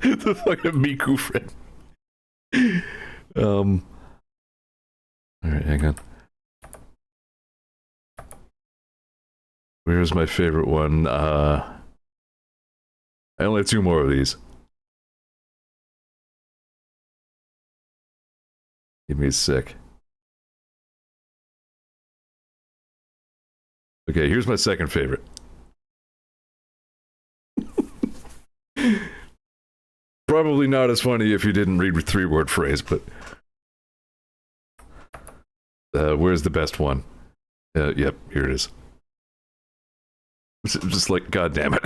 The fucking Miku friend. Alright, hang on. Where's my favorite one? I only have two more of these. Give me a sec. Okay, here's my second favorite. Probably not as funny if you didn't read three-word phrase, but... where's the best one? Yep, here it is. It's just like, god damn it.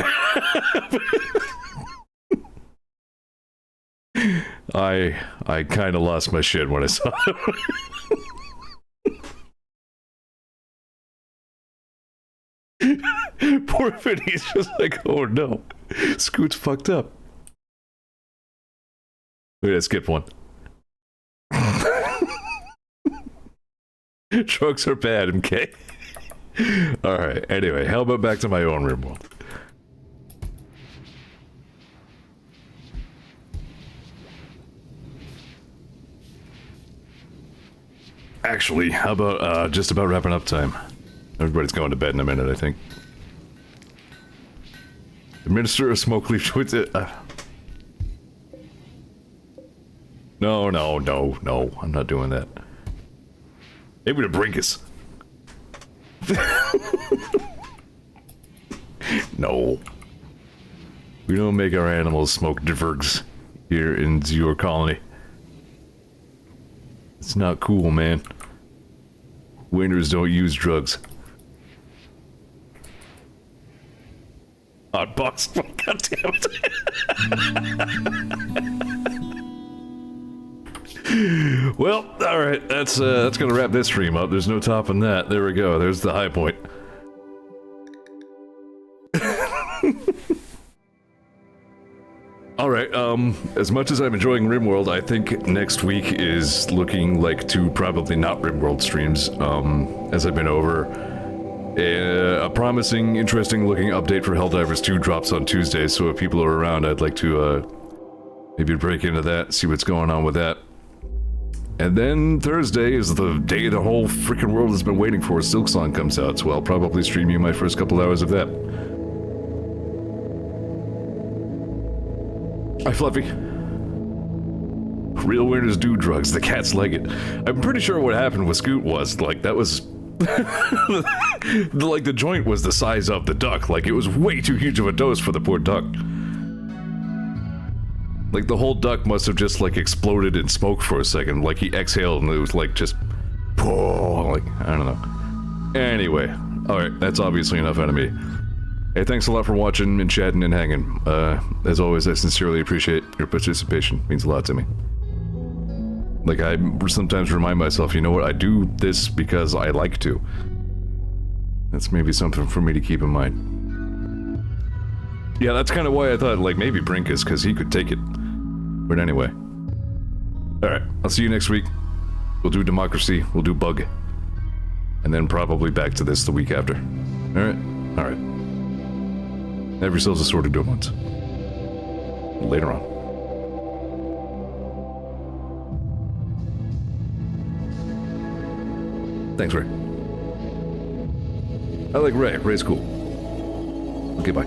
I kind of lost my shit when I saw it. Poor Vinny's just like, oh no. Scoot's fucked up. Wait, I skipped one. Drugs are bad, MK. Alright, anyway, how about back to my own RimWorld? Actually, how about, just about wrapping up time? Everybody's going to bed in a minute, I think. Administer a smoke leaf to it. No, I'm not doing that. Maybe to Brinkus. No. We don't make our animals smoke divergs here in Zeor colony. It's not cool, man. Winners don't use drugs. Hot box. God damn it. Well, alright, that's gonna wrap this stream up. There's no topping that. There we go. There's the high point. Alright, as much as I'm enjoying RimWorld, I think next week is looking like two probably not RimWorld streams, as I've been over. A promising, interesting looking update for Helldivers 2 drops on Tuesday, so if people are around, I'd like to, maybe break into that, see what's going on with that. And then Thursday is the day the whole freaking world has been waiting for. Silksong comes out, so I'll probably stream you my first couple hours of that. Hi, Fluffy. Real winners do drugs. The cats like it. I'm pretty sure what happened with Scoot was, like, that was... like, the joint was the size of the duck. Like, it was way too huge of a dose for the poor duck. Like, the whole duck must have just, like, exploded in smoke for a second. Like, he exhaled and it was, like, just... like, I don't know. Anyway. Alright, that's obviously enough out of me. Hey, thanks a lot for watching and chatting and hanging. As always, I sincerely appreciate your participation. It means a lot to me. Like, I sometimes remind myself, you know what, I do this because I like to. That's maybe something for me to keep in mind. Yeah, that's kind of why I thought, like, maybe Brinkus, because he could take it. But anyway. Alright, I'll see you next week. We'll do Democracy, we'll do Bug. And then probably back to this the week after. Alright? Alright. Have yourselves a sort of good ones. Later on. Thanks, Ray. I like Ray. Ray's cool. Okay, bye.